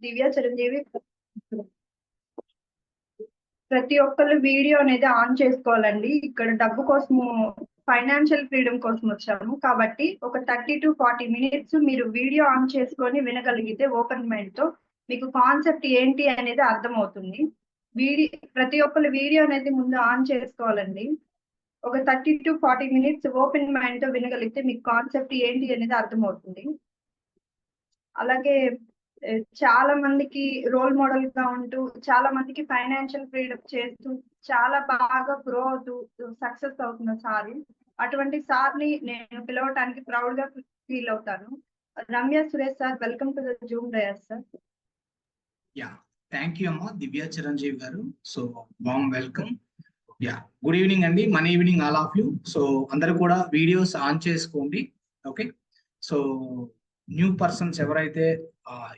దివ్య చిరంజీవి. ప్రతి ఒక్కళ్ళు వీడియో అనేది ఆన్ చేసుకోవాలండి. ఇక్కడ డబ్బు కోసము, ఫైనాన్షియల్ ఫ్రీడమ్ కోసం వచ్చాము కాబట్టి ఒక 30 to 40 మినిట్స్ మీరు వీడియో ఆన్ చేసుకొని వినగలిగితే ఓపెన్ మైండ్ తో మీకు కాన్సెప్ట్ ఏంటి అనేది అర్థమవుతుంది. ప్రతి ఒక్కళ్ళు వీడియో అనేది ముందు ఆన్ చేసుకోవాలండి. ఒక 30 to 40 మినిట్స్ ఓపెన్ మైండ్ తో వినగలిగితే మీకు కాన్సెప్ట్ ఏంటి అనేది అర్థమవుతుంది. అలాగే చాలా మందికి రోల్ మోడల్ గా ఉంటూ, చాలా మందికి ఫైనాన్షియల్ ఫ్రీడమ్ చేస్తూ, చాలా బాగా గ్రో అవుతూ సక్సెస్ అవుతున్న సార్. అటువంటి సార్ ని నేను పిలవటానికి ప్రౌడ్ గా ఫీల్ అవుతాను. Ramya Suresh sir, welcome to the Zoom dais sir. Yeah, thank you అమ్మా దివ్య చిరంజీవి గారు. So warm welcome. Yeah, good evening అండి, మన evening all of you. So అందరు కూడా వీడియోస్ ఆన్ చేసుకోండి. ఓకే, సో న్యూ పర్సన్స్ ఎవరైతే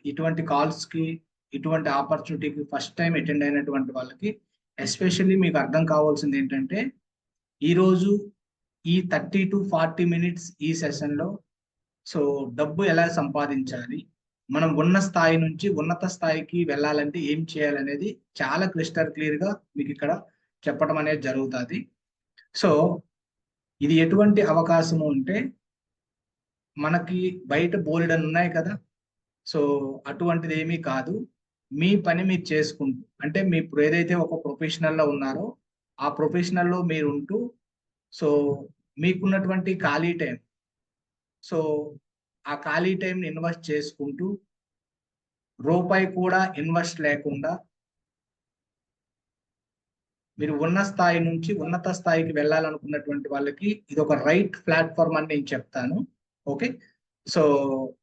ఇటువంటి కాల్స్ కి, ఇటువంటి ఆపర్చునిటీకి ఫస్ట్ టైం అటెండ్ అయినటువంటి వాళ్ళకి ఎస్పెషల్లీ మీకు అర్థం కావాల్సింది ఏంటంటే, ఈరోజు ఈ 30 to 40 మినిట్స్ ఈ సెషన్లో సో డబ్బు ఎలా సంపాదించాలి, మనం ఉన్న స్థాయి నుంచి ఉన్నత స్థాయికి వెళ్ళాలంటే ఏం చేయాలనేది చాలా క్లిస్టర్ క్లియర్గా మీకు ఇక్కడ చెప్పడం అనేది జరుగుతుంది. సో ఇది ఎటువంటి అవకాశము అంటే, మనకి బయట బోల్డ్ అని ఉన్నాయి కదా, సో అటువంటిది ఏమీ కాదు. మీ పని మీరు చేసుకుంటూ, అంటే మీ ఇప్పుడు ఏదైతే ఒక ప్రొఫెషనల్లో ఉన్నారో ఆ ప్రొఫెషనల్లో మీరు ఉంటూ, సో మీకున్నటువంటి ఖాళీ టైం, సో ఆ ఖాళీ టైంని ఇన్వెస్ట్ చేసుకుంటూ, రూపాయి కూడా ఇన్వెస్ట్ లేకుండా మీరు ఉన్న స్థాయి నుంచి ఉన్నత స్థాయికి వెళ్ళాలనుకున్నటువంటి వాళ్ళకి ఇది ఒక రైట్ ప్లాట్ఫామ్ అని నేను చెప్తాను. ఓకే, సో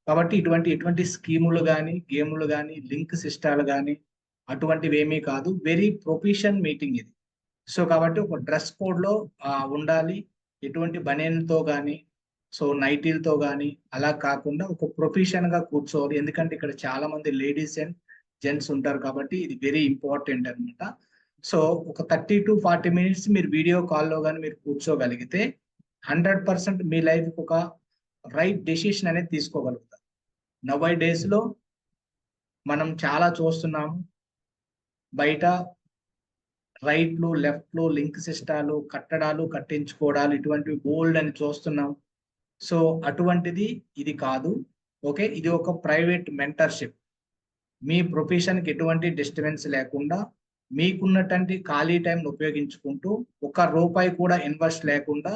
కాబట్టి ఎటువంటి స్కీములు కానీ, గేములు కానీ, లింక్ సిస్టాలు కానీ అటువంటివి ఏమీ కాదు. వెరీ ప్రొఫెషన్ మీటింగ్ ఇది. సో కాబట్టి ఒక డ్రెస్ కోడ్లో ఉండాలి. ఎటువంటి బనీన్తో కానీ, సో నైటీలతో కానీ అలా కాకుండా ఒక ప్రొఫెషన్గా కూర్చోవాలి. ఎందుకంటే ఇక్కడ చాలా మంది లేడీస్ అండ్ జెంట్స్ ఉంటారు కాబట్టి ఇది వెరీ ఇంపార్టెంట్ అనమాట. సో ఒక 30 to 40 మినిట్స్ మీరు వీడియో కాల్లో కానీ మీరు కూర్చోగలిగితే 100% మీ లైఫ్ ఒక రైట్ డెసిషన్ అనేది తీసుకోగలుగుతారు. నవ్ డేస్లో మనం చాలా చూస్తున్నాము, బయట రైట్లు, లెఫ్ట్లు, లింక్ సిస్టాలు, కట్టడాలు కట్టించుకోవడాలు ఇటువంటివి బోల్డ్ అని చూస్తున్నాం. సో అటువంటిది ఇది కాదు. ఓకే, ఇది ఒక ప్రైవేట్ మెంటర్షిప్. మీ ప్రొఫెషన్కి ఎటువంటి డిస్టర్బెన్స్ లేకుండా మీకున్నటువంటి ఖాళీ టైంను ఉపయోగించుకుంటూ, ఒక్క రూపాయి కూడా ఇన్వెస్ట్ లేకుండా,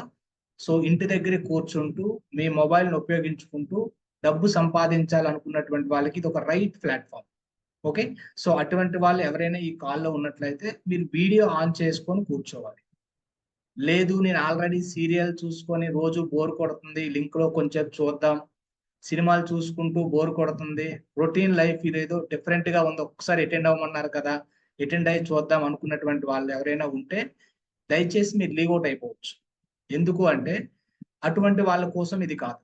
సో ఇంటి దగ్గర కూర్చుంటూ మీ మొబైల్ని ఉపయోగించుకుంటూ డబ్బు సంపాదించాలనుకున్నటువంటి వాళ్ళకి ఇది ఒక రైట్ ప్లాట్ఫామ్. ఓకే, సో అటువంటి వాళ్ళు ఎవరైనా ఈ కాల్లో ఉన్నట్లయితే మీరు వీడియో ఆన్ చేసుకొని కూర్చోవాలి. లేదు నేను ఆల్రెడీ సీరియల్ చూసుకొని రోజు బోర్ కొడుతుంది, లింక్లో కొంచెం చూద్దాం, సినిమాలు చూసుకుంటూ బోర్ కొడుతుంది, రొటీన్ లైఫ్ ఇదేదో డిఫరెంట్గా ఉంది, ఒక్కసారి అటెండ్ అవ్వమన్నారు కదా, అటెండ్ అయ్యి చూద్దాం అనుకున్నటువంటి వాళ్ళు ఎవరైనా ఉంటే దయచేసి మీరు లీవ్ అవుట్ అయిపోవచ్చు. ఎందుకు అంటే అటువంటి వాళ్ళ కోసం ఇది కాదు.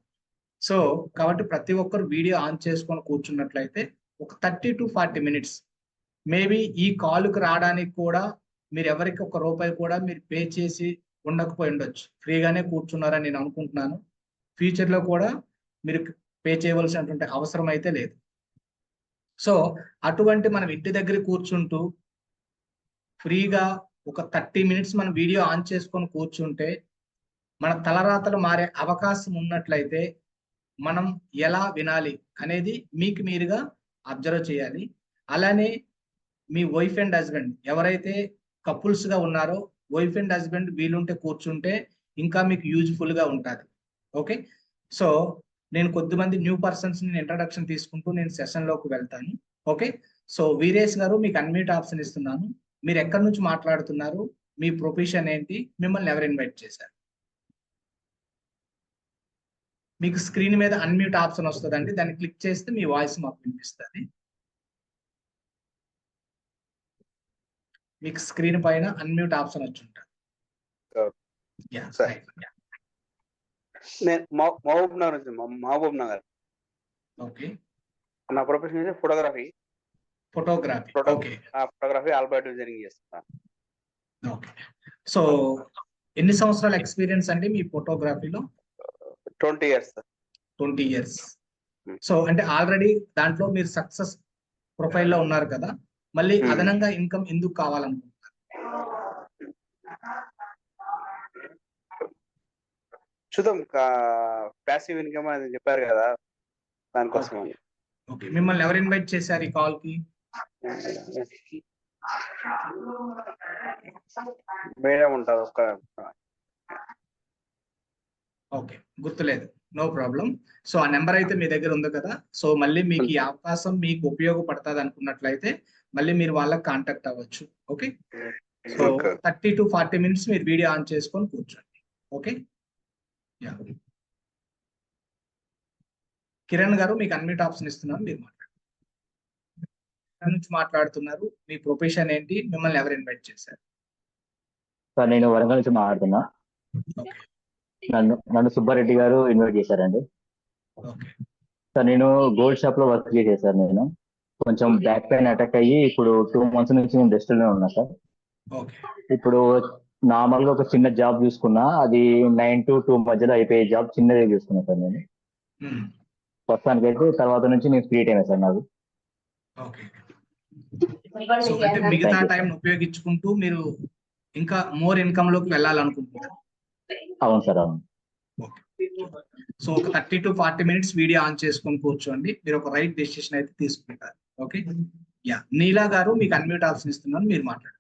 సో కాబట్టి ప్రతి ఒక్కరు వీడియో ఆన్ చేసుకొని కూర్చున్నట్లయితే ఒక 30 to 40 మినిట్స్, మేబీ ఈ కాలుకు రావడానికి కూడా మీరు ఎవరికి ఒక రూపాయి కూడా మీరు పే చేసి ఉండకపోయి ఉండొచ్చు, ఫ్రీగానే కూర్చున్నారని నేను అనుకుంటున్నాను. ఫ్యూచర్లో కూడా మీరు పే చేయవలసినటువంటి అవసరం అయితే లేదు. సో అటువంటి మనం ఇంటి దగ్గర కూర్చుంటూ ఫ్రీగా ఒక 30 మినిట్స్ మనం వీడియో ఆన్ చేసుకొని కూర్చుంటే మన తలరాతలు మారే అవకాశం ఉన్నట్లయితే మనం ఎలా వినాలి అనేది మీకు మీరుగా అబ్జర్వ్ చేయాలి. అలానే మీ వైఫ్ అండ్ హస్బెండ్ ఎవరైతే కపుల్స్గా ఉన్నారో, వైఫ్ అండ్ హస్బెండ్ వీలుంటే కూర్చుంటే ఇంకా మీకు యూజ్ఫుల్గా ఉంటుంది. ఓకే, సో నేను కొద్దిమంది న్యూ పర్సన్స్ నేను ఇంట్రడక్షన్ తీసుకుంటూ నేను సెషన్లోకి వెళ్తాను. ఓకే, సో వీరేష్ గారు మీకు అన్మ్యూట్ ఆప్షన్ ఇస్తున్నాను. మీరు ఎక్కడి నుంచి మాట్లాడుతున్నారు, మీ ప్రొఫెషన్ ఏంటి, మిమ్మల్ని ఎవరు ఇన్వైట్ చేశారు? మీకు స్క్రీన్ మీద అన్మ్యూట్ ఆప్షన్ వస్తుందండి, దాన్ని క్లిక్ చేస్తే మీ వాయిస్ మాకు వినిపిస్తుంది. మీకు స్క్రీన్ పైన అన్మ్యూట్ ఆప్షన్ వచ్చి ఉంటుంది. మహబూబ్ నగర్. ఓకే, నా profession photography. Okay, photography Albert designing చేస్తాను. ఓకే, సో ఎన్ని సంవత్సరాల ఎక్స్పీరియన్స్ అండి మీ ఫోటోగ్రఫీలో? 20 years. 20 years. సో అంటే ఆల్రెడీ దాంట్లో మీరు సక్సెస్ ప్రొఫైల్లో ఉన్నారు కదా, మళ్ళీ Hmm. అదనంగా ఇన్కమ్ ఎందుకు కావాలనుకుంటున్నారు? చూద్దాం, ప్యాసివ్ ఇన్కమ్ అని చెప్పారు కదా, దానికోసం అని. ఓకే, మిమ్మల్ని ఎవరు ఇన్వైట్ చేశారు ఈ కాల్ కి? మేడం ఉంటారు ఒక్క. ఓకే, గుర్తులేదు, నో ప్రాబ్లం. సో ఆ నెంబర్ అయితే మీ దగ్గర ఉంది కదా, సో మళ్ళీ మీకు ఈ అవకాశం మీకు ఉపయోగపడుతుంది అనుకున్నట్లయితే మళ్ళీ మీరు వాళ్ళకి కాంటాక్ట్ అవ్వచ్చు. Okay, so Okay. 30 to 40 minutes మీరు వీడియో ఆన్ చేసుకొని కూర్చోండి. Okay, yeah. కిరణ్ గారు, మీకు అన్మ్యూట్ ఆప్షన్ ఇస్తున్నాను, మీరు మాట్లాడండి. ఎక్కడి నుంచి మాట్లాడుతున్నారు, మీ ప్రొఫెషన్ ఏంటి, మిమ్మల్ని ఎవరు ఇన్వైట్ చేశారు? సార్ నేను వరంగల్ నుంచి మాట్లాడుతున్నా. ఓకే నన్ను సుబ్బారెడ్డి గారు ఇన్వైట్ చేశారండి. ఓకే సార్ నేను గోల్డ్ షాప్ లో వర్క్ చేశాను సార్. నేను కొంచెం బ్యాక్ పెయిన్ అటాక్ అయ్యి ఇప్పుడు 2 months నుంచి నేను రెస్ట్ లోనే ఉన్నా సార్. ఓకే ఇప్పుడు నార్మల్ గా ఒక చిన్న జాబ్ చూసుకున్నా, అది 9 to 2 మధ్యలో అయిపోయే జాబ్ చిన్నదే చూసుకున్నా సార్ నేను. ప్రస్తుతానికి అయితే తర్వాత నుంచి నేను ఫ్రీ టైమే సార్ నాకు. ఓకే సో అంటే మిగతా టైం ఉపయోగించుకుంటూ మీరు ఇంకా మోర్ ఇన్కమ్ లోకి వెళ్ళాలనుకుంటున్నారు? అవును సార్, అవును. సో ఒక 30 to 40 minutes వీడియో ఆన్ చేసుకొని కూర్చోండి, మీరు ఒక రైట్ డెసిషన్ అయితే తీసుకుంటారు. Okay, yeah. నీలా గారు, మీకు అన్మ్యూట్ ఆప్షన్ ఇస్తున్నాను, మీరు మాట్లాడండి.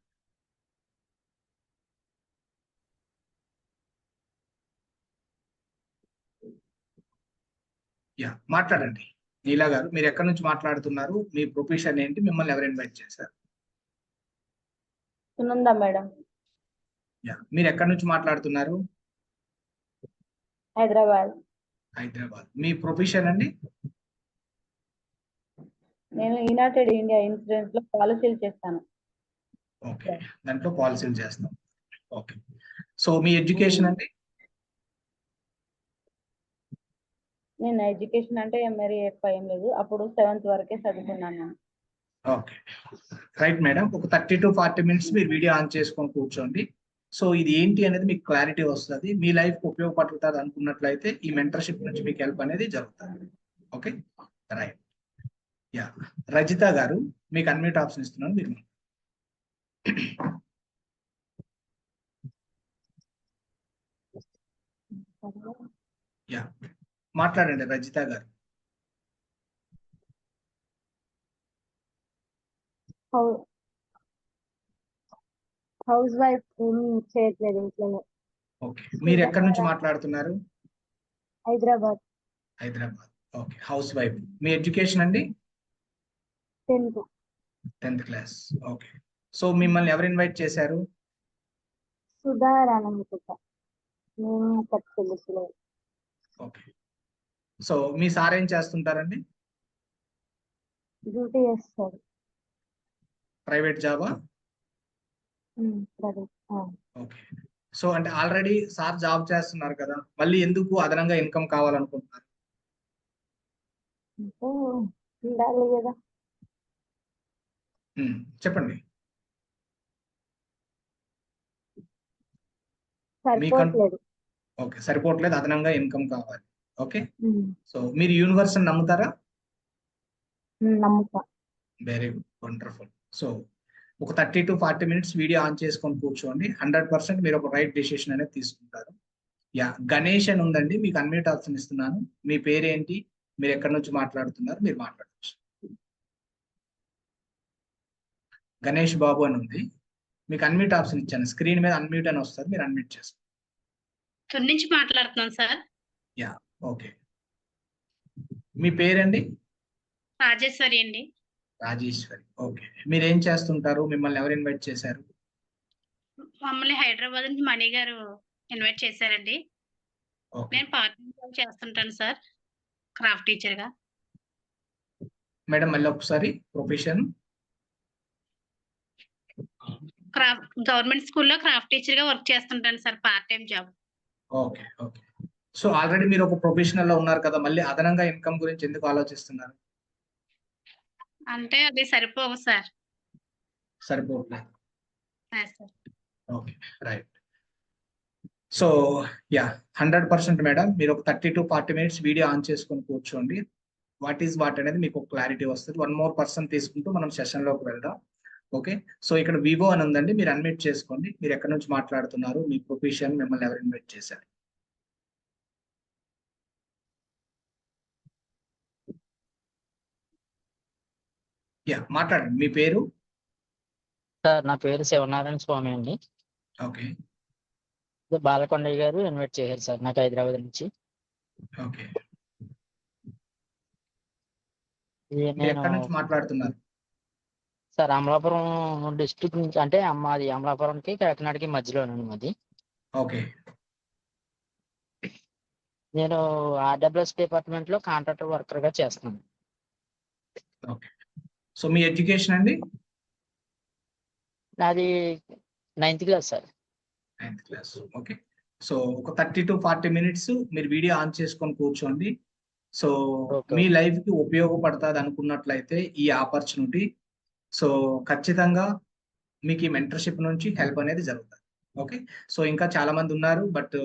యా, మాట్లాడండి నీలా గారు. మీరు ఎక్కడి నుంచి మాట్లాడుతున్నారు, మీ ప్రొఫెషన్ ఏంటి, మిమ్మల్ని ఎవరు ఇన్వైట్ చేశారు? సునంద మేడం, యా, మీరు ఎక్కడి నుంచి మాట్లాడుతున్నారు? హైదరాబాద్. హైదరాబాద్. మీ ప్రొఫెషన్ అండి? నేను యునైటెడ్ ఇండియా ఇన్సూరెన్స్ లో పాలసీలు చేస్తాను. ఓకే, దాంట్లో పాలసీలు చేస్తాం. ఓకే, సో మీ ఎడ్యుకేషన్ అండి? నేను ఎడ్యుకేషన్ అంటే మరి ఎక్కువ ఏం లేదు, అప్పుడు 7th వరకే చదువుకున్నాను నేను. Okay, right madam. ఒక 30 to 40 minutes మీరు వీడియో ఆన్ చేసుకొని కూర్చోండి. సో ఇది ఏంటి అనేది మీకు క్లారిటీ వస్తుంది, మీ లైఫ్ ఉపయోగపడుతుంది అనుకున్నట్లయితే ఈ మెంటర్షిప్ నుంచి మీకు హెల్ప్ అనేది జరుగుతుంది. Okay, right. యా, రజిత గారు, మీకు అన్మ్యూట్ ఆప్షన్ ఇస్తున్నాను, మీరు యా మాట్లాడండి రజిత గారు. హౌస్ వైఫ్ ఏం చేయట్లేదు ఇంట్లోనే. ఓకే, మీరు ఎక్కడి నుంచి మాట్లాడుతున్నారు? Hyderabad. Hyderabad. Okay, house wife. మీ ఎడ్యుకేషన్ అండి? 10th class. ఓకే, సో మిమ్మల్ని ఎవరు ఇన్వైట్ చేశారు? సుధా రాననుకుంటా, నేను తెలుసులేదు. ఓకే, సో మీ సార్ ఏం చేస్తుంటారండి? డ్యూటీ చేస్తారు. ప్రైవేట్ జాబా? ఓకే, సో అంటే ఆల్రెడీ సార్ జాబ్ చేస్తున్నారు కదా, మళ్ళీ ఎందుకు అదనంగా ఇన్కమ్ కావాలనుకుంటున్నారు? ఉండాలి కదా. చెప్పండి. సరిపోవట్లేదు. ఓకే, సరిపోవట్లేదు, అదనంగా ఇన్కమ్ కావాలి. ఓకే, సో మీరు యూనివర్స్ అని నమ్ముతారా? నమ్ముతా. Very good, wonderful. సో ఒక 30 to 40 minutes వీడియో ఆన్ చేసుకొని కూర్చోండి, 100% మీరు ఒక రైట్ డెసిషన్ అనేది తీసుకుంటారు. యా, గణేష్ అని ఉందండి, మీకు అన్మ్యూట్ ఆప్షన్ ఇస్తున్నాను. మీ పేరేంటి, మీరు ఎక్కడి నుంచి మాట్లాడుతున్నారు, మీరు మాట్లాడవచ్చు. గణేష్ బాబు అని ఉంది, మీకు అన్మ్యూట్ ఆప్షన్ ఇచ్చాను, స్క్రీన్ మీద అన్మ్యూట్ అని వస్తుంది, మీరు అన్మ్యూట్ చేసుకోండి. తుని నుంచి మాట్లాడుతున్నాను సార్. Yeah, okay. మీ పేరండి? రాజేశ్వరి అండి. రాజేశ్వరి. ఓకే, మీరు ఏం చేస్తుంటారు, మిమ్మల్ని ఎవరు ఇన్వైట్ చేశారు? మమ్మల్ని హైదరాబాద్ నుంచి మణి గారు ఇన్వైట్ చేశారండి. ఓకే నేను పార్ట్ టైం జాబ్ చేస్తుంటాను సార్, క్రాఫ్ట్ టీచర్ గా. మేడం, మళ్ళీ ఒకసారి ప్రొఫెషన్? గవర్నమెంట్ స్కూల్లో క్రాఫ్ట్ టీచర్ గా వర్క్ చేస్తుంటాను sir, part time job. Okay okay, so already మీరు ఒక ప్రొఫెషనల్ లో ఉన్నారు కదా, మళ్ళీ అదనంగా ఇన్కమ్ గురించి ఎందుకు ఆలోచిస్తున్నారు? అంటే అది సరిపోవు సార్. సరిపోవట్లేదు. Sir okay, right. So yeah, 100% madam, మీరు ఒక 30 to 40 minutes వీడియో ఆన్ చేసుకొని కూర్చోండి. వాట్ ఈస్ వాట్ అనేది మీకు క్లారిటీ వస్తుంది. 1 more పర్సన్ తీసుకుంటూ మనం సెషన్ లోకి వెళ్దాం. ఓకే, సో ఇక్కడ వివో అని ఉందండి, మీరు అన్మ్యూట్ చేసుకోండి. మీరు ఎక్కడి నుంచి మాట్లాడుతున్నారు, మీ ప్రొఫెషన్, మిమ్మల్ని ఎవరు ఇన్వైట్ చేశారు? యా, మాట్లాడండి, మీ పేరు? సార్ నా పేరు శివనారాయణ స్వామి అండి. ఓకే బాలకొండయ్య గారు ఇన్వైట్ చేశారు సార్ నాకు హైదరాబాద్ నుంచి. ఓకే, ఇది మీరు నేను ఎక్కడి నుంచి మాట్లాడుతున్నారు? సార్ అమలాపురం డిస్ట్రిక్ట్ నుంచి, అంటే మాది అమలాపురంకి కాకినాడకి మధ్యలోనండి మాది. ఓకే నేను ఆర్డబ్ల్యూఎస్ డిపార్ట్మెంట్ లో కాంట్రాక్టర్ వర్కర్ గా చేస్తున్నాను. ఓకే, సో మీ ఎడ్యుకేషన్ అండి? నాది 9th class sir. 9th class. Okay, so ఒక 30 to 40 minutes మీరు వీడియో ఆన్ చేసుకొని కూర్చోండి. So Okay. మీ లైఫ్ కి ఉపయోగపడుతుంది అనుకున్నట్లయితే ఈ ఆపర్చునిటీ, సో ఖచ్చితంగా మీకు ఈ మెంటర్షిప్ నుంచి హెల్ప్ అనేది జరుగుతుంది. ఓకే, సో ఇంకా చాలా మంది ఉన్నారు, బట్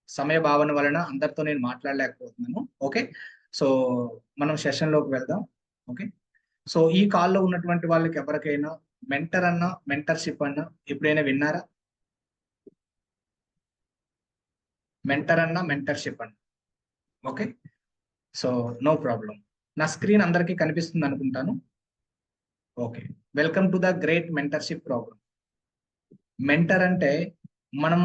సమయ భావన వలన అందరితో నేను మాట్లాడలేకపోతున్నాను. ఓకే, సో మనం సెషన్ లోకి వెళ్దాం. ఓకే, సో ఈ కాల్లో ఉన్నటువంటి వాళ్ళకి ఎవరికైనా మెంటర్ అన్న, మెంటర్షిప్ అన్న ఎప్పుడైనా విన్నారా? మెంటర్ అన్న, మెంటర్షిప్ అన్న. Okay, so no problem. నా స్క్రీన్ అందరికీ కనిపిస్తుంది అనుకుంటాను. Okay, welcome to the great mentorship program. Mentor అంటే మనం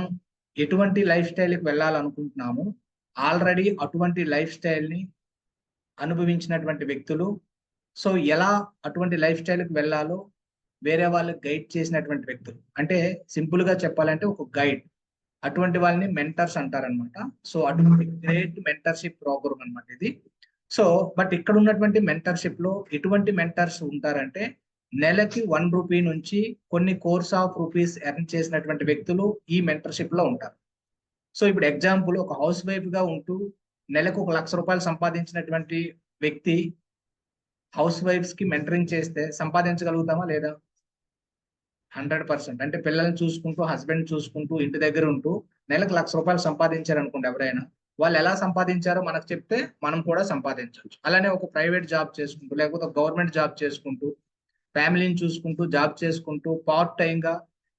ఎటువంటి లైఫ్ స్టైల్కి వెళ్ళాలనుకుంటున్నాము, ఆల్రెడీ అటువంటి లైఫ్ స్టైల్ని అనుభవించినటువంటి వ్యక్తులు, సో ఎలా అటువంటి లైఫ్ స్టైల్కి వెళ్ళాలో వేరే వాళ్ళకి గైడ్ చేసినటువంటి వ్యక్తులు. అంటే సింపుల్ గా చెప్పాలంటే ఒక గైడ్, అటువంటి వాళ్ళని మెంటర్స్ అంటారనమాట. సో అటువంటి గ్రేట్ మెంటర్షిప్ ప్రోగ్రామ్ అనమాట ఇది. సో బట్ ఇక్కడ ఉన్నటువంటి మెంటర్షిప్ లో ఎటువంటి మెంటర్స్ ఉంటారంటే, నెలకి 1 రూపీ నుంచి కొన్ని కోర్స్ ఆఫ్ రూపీస్ ఎర్న్ చేసినటువంటి వ్యక్తులు ఈ మెంటర్షిప్ లో ఉంటారు. సో ఇప్పుడు ఎగ్జాంపుల్, ఒక హౌస్ వైఫ్ గా ఉంటూ నెలకు 1 లక్ష రూపాయలు సంపాదించినటువంటి వ్యక్తి హౌస్ వైఫ్స్ కి మెంటరింగ్ చేస్తే సంపాదించగలుగుతామా లేదా? 100%. అంటే పిల్లల్ని చూసుకుంటూ, హస్బెండ్ చూసుకుంటూ, ఇంటి దగ్గర ఉంటూ నెలకు 1 లక్ష రూపాయలు సంపాదించారు అనుకోండి ఎవరైనా, వాళ్ళు ఎలా సంపాదించారో మనకు చెప్తే మనం కూడా సంపాదించవచ్చు. అలానే ఒక ప్రైవేట్ జాబ్ చేసుకుంటూ, లేకపోతే గవర్నమెంట్ జాబ్ చేసుకుంటూ, ఫ్యామిలీని చూసుకుంటూ, జాబ్ చేసుకుంటూ, పార్ట్ టైం గా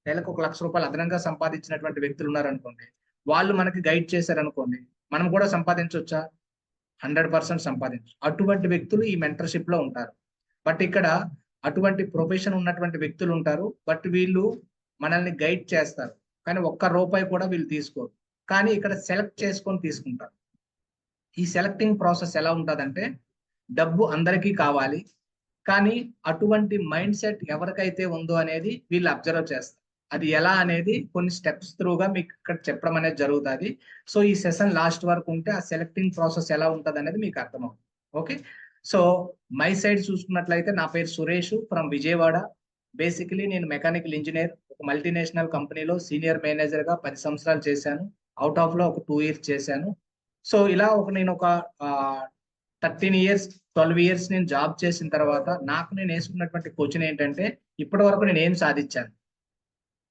నెలకు 1 లక్ష రూపాయలు అదనంగా సంపాదించినటువంటి వ్యక్తులు ఉన్నారనుకోండి, వాళ్ళు మనకి గైడ్ చేశారనుకోండి, మనం కూడా సంపాదించవచ్చా? 100% సంపాదించు. అటువంటి వ్యక్తులు ఈ మెంటర్షిప్ లో ఉంటారు. బట్ ఇక్కడ అటువంటి ప్రొఫెషన్ ఉన్నటువంటి వ్యక్తులు ఉంటారు, బట్ వీళ్ళు మనల్ని గైడ్ చేస్తారు, కానీ 1 రూపాయి కూడా వీళ్ళు తీసుకోరు. కానీ ఇక్కడ సెలెక్ట్ చేసుకొని తీసుకుంటారు. ఈ సెలెక్టింగ్ ప్రాసెస్ ఎలా ఉంటుందంటే, డబ్బు అందరికీ కావాలి, కానీ అటువంటి మైండ్ సెట్ ఎవరికైతే ఉందో అనేది వీళ్ళు అబ్జర్వ్ చేస్తారు. అది ఎలా అనేది కొన్ని స్టెప్స్ త్రూగా మీకు ఇక్కడ చెప్పడం అనేది జరుగుతుంది. సో ఈ సెషన్ లాస్ట్ వరకు ఉంటే ఆ సెలెక్టింగ్ ప్రాసెస్ ఎలా ఉంటుంది అనేది మీకు అర్థమవుతుంది. ఓకే, సో మై సైడ్ చూసుకున్నట్లయితే నా పేరు సురేష్ ఫ్రమ్ విజయవాడ. బేసికలీ నేను మెకానికల్ ఇంజనీర్, ఒక మల్టీనేషనల్ కంపెనీలో సీనియర్ మేనేజర్ గా 10 సంవత్సరాలు చేశాను. అవుట్ ఆఫ్ లో ఒక 2 years చేశాను. సో ఇలా నేను ఒక 13 years 12 years నేను జాబ్ చేసిన తర్వాత నాకు నేను వేసుకున్నటువంటి క్వశ్చన్ ఏంటంటే, ఇప్పటి వరకు నేను ఏం సాధించాను,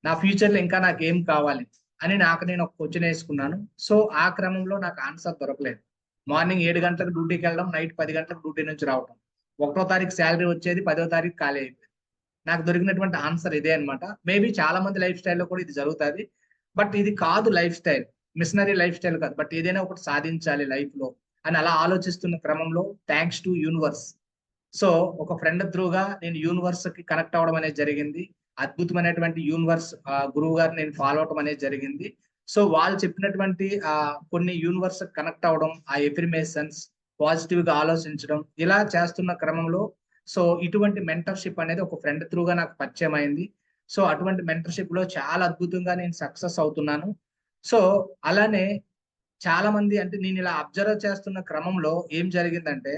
నా ఫ్యూచర్ లో ఇంకా నాకు ఏం కావాలి అని నాకు నేను ఒక క్వశ్చన్ వేసుకున్నాను. సో ఆ క్రమంలో నాకు ఆన్సర్ దొరకలేదు. మార్నింగ్ 7 గంటలకు డ్యూటీకి వెళ్ళడం, నైట్ 10 గంటలకు డ్యూటీ నుంచి రావడం, 1వ తారీఖు శాలరీ వచ్చేది, 10వ తారీఖు ఖాళీ అయిపోయింది. నాకు దొరికినటువంటి ఆన్సర్ ఇదే అనమాట. మేబీ చాలా మంది లైఫ్ స్టైల్లో కూడా ఇది జరుగుతుంది, బట్ ఇది కాదు life style, missionary life style కాదు. బట్ ఏదైనా ఒకటి సాధించాలి లైఫ్ లో అని అలా ఆలోచిస్తున్న క్రమంలో థ్యాంక్స్ టు యూనివర్స్, సో ఒక ఫ్రెండ్ త్రూగా నేను యూనివర్స్ కి కనెక్ట్ అవ్వడం అనేది జరిగింది. అద్భుతమైనటువంటి యూనివర్స్ గురువు గారు నేను ఫాలో అవడం అనేది జరిగింది. సో వాళ్ళు చెప్పినటువంటి కొన్ని యూనివర్స్ కనెక్ట్ అవ్వడం, ఆ ఎఫర్మేషన్స్, పాజిటివ్ గా ఆలోచించడం, ఇలా చేస్తున్న క్రమంలో సో ఇటువంటి మెంటర్షిప్ అనేది ఒక ఫ్రెండ్ త్రూగా నాకు పరిచయం అయింది. సో అటువంటి మెంటర్షిప్ లో చాలా అద్భుతంగా నేను సక్సెస్ అవుతున్నాను. సో అలానే చాలా మంది, అంటే నేను ఇలా అబ్జర్వ్ చేస్తున్న క్రమంలో ఏం జరిగిందంటే,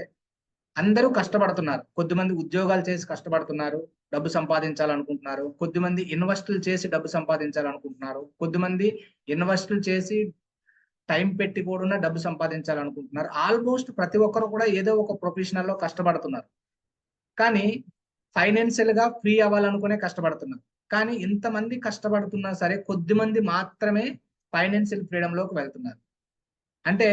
అందరూ కష్టపడుతున్నారు. కొద్దిమంది ఉద్యోగాలు చేసి కష్టపడుతున్నారు, డబ్బు సంపాదించాలనుకుంటున్నారు. కొద్దిమంది ఇన్వెస్ట్లు చేసి డబ్బు సంపాదించాలనుకుంటున్నారు. కొద్దిమంది ఇన్వెస్ట్లు చేసి టైం పెట్టి కూడా డబ్బు సంపాదించాలనుకుంటున్నారు. ఆల్మోస్ట్ ప్రతి ఒక్కరు కూడా ఏదో ఒక ప్రొఫెషనల్ లో కష్టపడుతున్నారు, కానీ ఫైనాన్షియల్ గా ఫ్రీ అవ్వాలనుకునే కష్టపడుతున్నారు. కానీ ఇంతమంది కష్టపడుతున్నా సరే కొద్దిమంది మాత్రమే ఫైనాన్షియల్ ఫ్రీడమ్ లోకి వెళ్తున్నారు. అంటే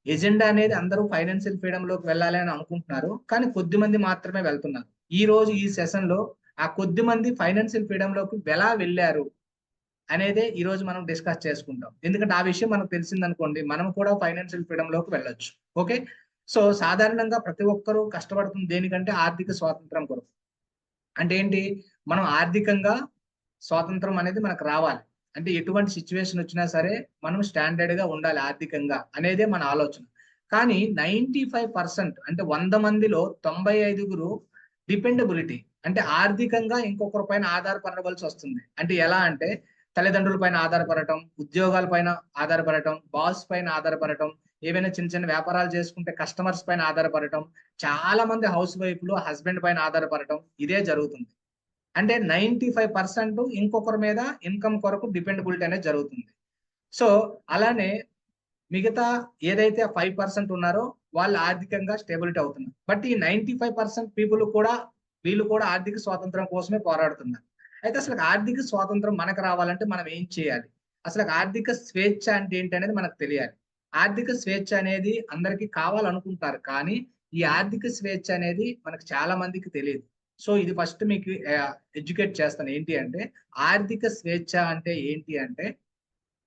ఎజెండా అనేది అందరూ ఫైనాన్షియల్ ఫ్రీడమ్ లోకి వెళ్ళాలి అని అనుకుంటున్నారు, కానీ కొద్ది మంది మాత్రమే వెళ్తున్నారు. ఈ రోజు ఈ సెషన్ లో ఆ కొద్ది మంది ఫైనాన్షియల్ ఫ్రీడమ్ లోకి ఎలా వెళ్ళారు అనేదే ఈ రోజు మనం డిస్కస్ చేసుకుంటాం. ఎందుకంటే ఆ విషయం మనకు తెలిసిందనుకోండి, మనం కూడా ఫైనాన్షియల్ ఫ్రీడమ్ లోకి వెళ్ళొచ్చు. ఓకే, సో సాధారణంగా ప్రతి ఒక్కరూ కష్టపడుతుంది దేనికంటే ఆర్థిక స్వాతంత్రం కొరకు. అంటే ఏంటి, మనం ఆర్థికంగా స్వాతంత్రం అనేది మనకు రావాలి. అంటే ఎటువంటి సిచ్యువేషన్ వచ్చినా సరే మనం స్టాండర్డ్ గా ఉండాలి ఆర్థికంగా అనేదే మన ఆలోచన. కానీ 95% అంటే 100 మందిలో 95 డిపెండబిలిటీ అంటే ఆర్థికంగా ఇంకొకరి పైన ఆధారపడవలసి వస్తుంది. అంటే ఎలా అంటే తల్లిదండ్రుల పైన ఆధారపడటం, ఉద్యోగాల పైన ఆధారపడటం, బాస్ పైన ఆధారపడటం, ఏవైనా చిన్న చిన్న వ్యాపారాలు చేసుకుంటే కస్టమర్స్ పైన ఆధారపడటం, చాలా మంది హౌస్ వైఫ్లు హస్బెండ్ పైన ఆధారపడటం, ఇదే జరుగుతుంది. అంటే 95% ఇంకొకరి మీద ఇన్కమ్ కొరకు డిపెండబిలిటీ అనేది జరుగుతుంది. సో అలానే మిగతా ఏదైతే 5% ఉన్నారో వాళ్ళు ఆర్థికంగా స్టేబిలిటీ అవుతున్నారు. బట్ ఈ 95% పీపుల్ కూడా వీళ్ళు కూడా ఆర్థిక స్వాతంత్రం కోసమే పోరాడుతున్నారు. అయితే అసలు ఆర్థిక స్వాతంత్రం మనకు రావాలంటే మనం ఏం చేయాలి, అసలు ఆర్థిక స్వేచ్ఛ అంటే ఏంటి అనేది మనకు తెలియాలి. ఆర్థిక స్వేచ్ఛ అనేది అందరికీ కావాలనుకుంటారు, కానీ ఈ ఆర్థిక స్వేచ్ఛ అనేది మనకు చాలా మందికి తెలియదు. సో ఇది ఫస్ట్ మీకు ఎడ్యుకేట్ చేస్తాను. ఏంటి అంటే ఆర్థిక స్వేచ్ఛ అంటే ఏంటి అంటే,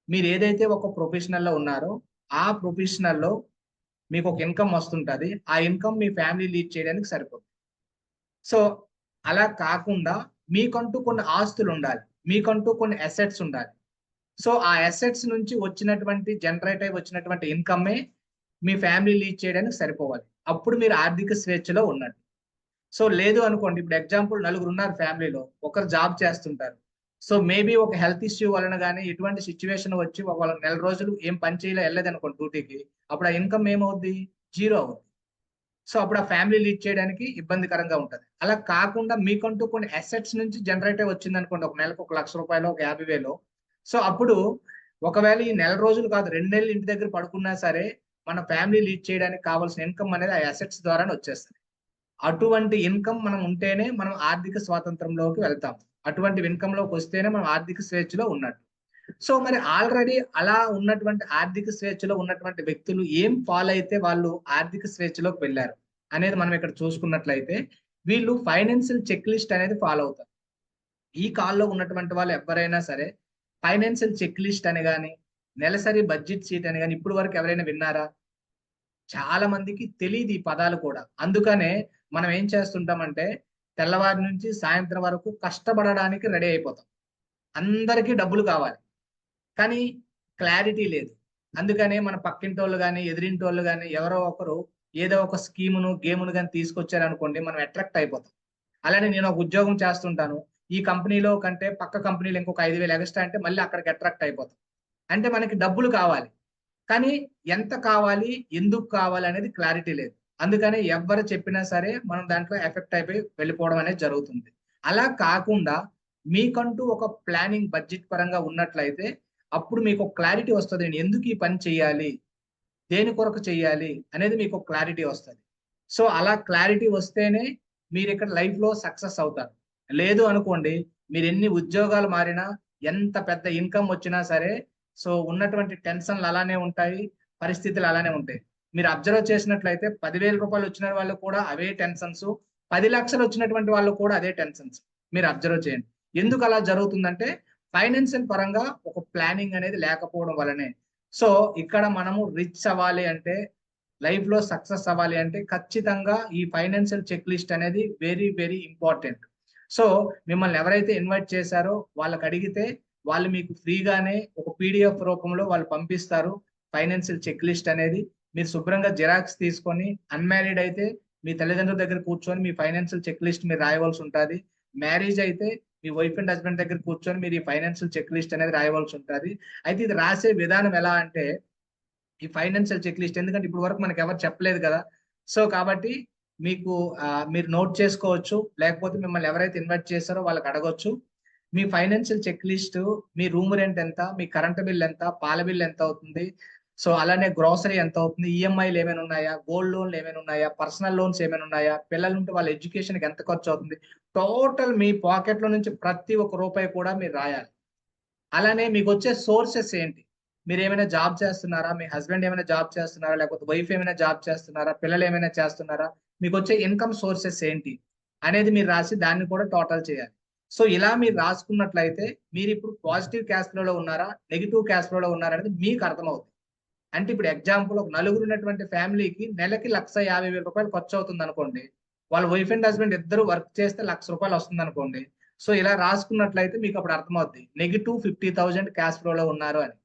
మీరు ఏదైతే ఒక ప్రొఫెషనల్ లో ఉన్నారో ఆ ప్రొఫెషనల్ లో మీకు ఒక ఇన్కమ్ వస్తుంటది. ఆ ఇన్కమ్ మీ ఫ్యామిలీ లీడ్ చేయడానికి సరిపోతుంది. సో అలా కాకుండా మీకంటూ కొన్ని ఆస్తులు ఉండాలి, మీకంటూ కొన్ని అసెట్స్ ఉండాలి. సో ఆ అసెట్స్ నుంచి వచ్చినటువంటి జనరేట్ అయి వచ్చినటువంటి ఇన్కమే మీ ఫ్యామిలీ లీడ్ చేయడానికి సరిపోవాలి. అప్పుడు మీరు ఆర్థిక స్వేచ్ఛలో ఉన్నట్టు. సో లేదు అనుకోండి, ఇప్పుడు ఎగ్జాంపుల్ నలుగురు ఉన్నారు ఫ్యామిలీలో, ఒకరు జాబ్ చేస్తుంటారు. సో మేబీ ఒక హెల్త్ ఇష్యూ వలన కానీ ఎటువంటి సిచ్యువేషన్ వచ్చి వాళ్ళ నెల రోజులు ఏం పని చేయలే వెళ్ళలేదు అనుకోండి డ్యూటీకి, అప్పుడు ఆ ఇన్కమ్ ఏమవుద్ది, జీరో అవుద్ది. సో అప్పుడు ఆ ఫ్యామిలీ లీడ్ చేయడానికి ఇబ్బందికరంగా ఉంటుంది. అలా కాకుండా మీకంటూ కొన్ని అసెట్స్ నుంచి జనరేట్ అయి వచ్చింది అనుకోండి, ఒక నెలకు 1 లక్ష రూపాయలు, ఒక 50,000. సో అప్పుడు ఒకవేళ ఈ నెల రోజులు కాదు 2 నెలలు ఇంటి దగ్గర పడుకున్నా సరే మన ఫ్యామిలీ లీడ్ చేయడానికి కావాల్సిన ఇన్కమ్ అనేది ఆ అసెట్స్ ద్వారానే వచ్చేస్తుంది. అటువంటి ఇన్కమ్ మనం ఉంటేనే మనం ఆర్థిక స్వాతంత్రంలోకి వెళ్తాం. అటువంటి ఇన్కమ్ లోకి వస్తేనే మనం ఆర్థిక స్వేచ్ఛలో ఉన్నట్టు. సో మరి ఆల్రెడీ అలా ఉన్నటువంటి ఆర్థిక స్వేచ్ఛలో ఉన్నటువంటి వ్యక్తులు ఏం ఫాలో అయితే వాళ్ళు ఆర్థిక స్వేచ్ఛలోకి వెళ్ళారు అనేది మనం ఇక్కడ చూసుకున్నట్లయితే, వీళ్ళు ఫైనాన్షియల్ చెక్ లిస్ట్ అనేది ఫాలో అవుతారు. ఈ కాల్లో ఉన్నటువంటి వాళ్ళు ఎవరైనా సరే ఫైనాన్షియల్ చెక్ లిస్ట్ అని కానీ నెలసరి బడ్జెట్ షీట్ అని కానీ ఇప్పుడు వరకు ఎవరైనా విన్నారా? చాలా మందికి తెలియదు ఈ పదాలు కూడా. అందుకనే మనం ఏం చేస్తుంటామంటే తెల్లవారి నుంచి సాయంత్రం వరకు కష్టపడడానికి రెడీ అయిపోతాం. అందరికీ డబ్బులు కావాలి, కానీ క్లారిటీ లేదు. అందుకనే మన పక్కింటి వాళ్ళు కానీ ఎదిరింటి వాళ్ళు కానీ ఎవరో ఒకరు ఏదో ఒక స్కీమును గేమును కానీ తీసుకొచ్చారనుకోండి, మనం అట్రాక్ట్ అయిపోతాం. అలానే నేను ఒక ఉద్యోగం చేస్తుంటాను, ఈ కంపెనీలో కంటే పక్క కంపెనీలో ఇంకొక 5,000 ఎక్స్ట్రా అంటే మళ్ళీ అక్కడికి అట్రాక్ట్ అయిపోతాం. అంటే మనకి డబ్బులు కావాలి, కానీ ఎంత కావాలి, ఎందుకు కావాలి అనేది క్లారిటీ లేదు. అందుకని ఎవరు చెప్పినా సరే మనం దాంట్లో ఎఫెక్ట్ అయిపోయి వెళ్ళిపోవడం అనేది జరుగుతుంది. అలా కాకుండా మీకంటూ ఒక ప్లానింగ్ బడ్జెట్ పరంగా ఉన్నట్లయితే అప్పుడు మీకు ఒక క్లారిటీ వస్తుంది, నేను ఎందుకు ఈ పని చేయాలి, దేని కొరకు చేయాలి అనేది మీకు ఒక క్లారిటీ వస్తుంది. సో అలా క్లారిటీ వస్తేనే మీరు ఇక్కడ లైఫ్ లో సక్సెస్ అవుతారు. లేదు అనుకోండి, మీరు ఎన్ని ఉద్యోగాలు మారినా ఎంత పెద్ద ఇన్కమ్ వచ్చినా సరే సో ఉన్నటువంటి టెన్షన్లు అలానే ఉంటాయి, పరిస్థితులు అలానే ఉంటాయి. మీరు అబ్జర్వ్ చేసినట్లయితే 10,000 రూపాయలు వచ్చిన వాళ్ళు కూడా అవే టెన్షన్స్, 10 లక్షలు వచ్చినటువంటి వాళ్ళు కూడా అదే టెన్షన్స్. మీరు అబ్జర్వ్ చేయండి. ఎందుకు అలా జరుగుతుందంటే ఫైనాన్షియల్ పరంగా ఒక ప్లానింగ్ అనేది లేకపోవడం వల్లనే. సో ఇక్కడ మనము రిచ్ అవ్వాలి అంటే, లైఫ్ లో సక్సెస్ అవ్వాలి అంటే ఖచ్చితంగా ఈ ఫైనాన్షియల్ చెక్ లిస్ట్ అనేది వెరీ వెరీ ఇంపార్టెంట్. సో మిమ్మల్ని ఎవరైతే ఇన్వైట్ చేశారో వాళ్ళకి అడిగితే వాళ్ళు మీకు ఫ్రీగానే ఒక PDF రూపంలో వాళ్ళు పంపిస్తారు ఫైనాన్షియల్ చెక్ లిస్ట్ అనేది. మీరు శుభ్రంగా జిరాక్స్ తీసుకొని, అన్మ్యారీడ్ అయితే మీ తల్లిదండ్రుల దగ్గర కూర్చొని మీ ఫైనాన్షియల్ చెక్ లిస్ట్ మీరు రాయవలసి ఉంటుంది. మ్యారేజ్ అయితే మీ వైఫ్ అండ్ హస్బెండ్ దగ్గర కూర్చొని మీరు ఈ ఫైనాన్షియల్ చెక్ లిస్ట్ అనేది రాయవలసి ఉంటుంది. అయితే ఇది రాసే విధానం ఎలా అంటే, ఈ ఫైనాన్షియల్ చెక్ లిస్ట్ ఎందుకంటే ఇప్పుడు వరకు మనకి ఎవరు చెప్పలేదు కదా, సో కాబట్టి మీకు మీరు నోట్ చేసుకోవచ్చు, లేకపోతే మిమ్మల్ని ఎవరైతే ఇన్వైట్ చేశారో వాళ్ళకి అడగొచ్చు. మీ ఫైనాన్షియల్ చెక్ లిస్ట్, మీ రూమ్ రెంట్ ఎంత, మీ కరెంట్ బిల్ ఎంత, పాల బిల్ ఎంత అవుతుంది, సో అలానే గ్రోసరీ ఎంత అవుతుంది, ఈఎంఐలు ఏమైనా ఉన్నాయా, గోల్డ్ లోన్లు ఏమైనా ఉన్నాయా, పర్సనల్ లోన్స్ ఏమైనా ఉన్నాయా, పిల్లలు ఉంటే వాళ్ళ ఎడ్యుకేషన్కి ఎంత ఖర్చు అవుతుంది, టోటల్ మీ పాకెట్ లో నుంచి ప్రతి ఒక్క రూపాయి కూడా మీరు రాయాలి. అలానే మీకు వచ్చే సోర్సెస్ ఏంటి, మీరు ఏమైనా జాబ్ చేస్తున్నారా, మీ హస్బెండ్ ఏమైనా జాబ్ చేస్తున్నారా, లేకపోతే వైఫ్ ఏమైనా జాబ్ చేస్తున్నారా, పిల్లలు ఏమైనా చేస్తున్నారా, మీకు వచ్చే ఇన్కమ్ సోర్సెస్ ఏంటి అనేది మీరు రాసి దాన్ని కూడా టోటల్ చేయాలి. సో ఇలా మీరు రాసుకున్నట్లయితే మీరు ఇప్పుడు పాజిటివ్ క్యాష్ ఫ్లోలో ఉన్నారా, నెగిటివ్ క్యాష్ ఫ్లోలో ఉన్నారా అనేది మీకు అర్థమవుతుంది. అంటే ఇప్పుడు ఎగ్జాంపుల్ ఒక నలుగురు ఉన్నటువంటి ఫ్యామిలీకి నెలకి 1,50,000 రూపాయలు ఖర్చు అవుతుంది అనుకోండి. వాళ్ళ వైఫ్ అండ్ హస్బెండ్ ఇద్దరు వర్క్ చేస్తే 1,00,000 రూపాయలు వస్తుంది అనుకోండి. సో ఇలా రాసుకున్నట్లయితే మీకు అప్పుడు అర్థమవుద్ది నెగిటివ్ 50,000 క్యాష్ ఫ్లోలో ఉన్నారు అని.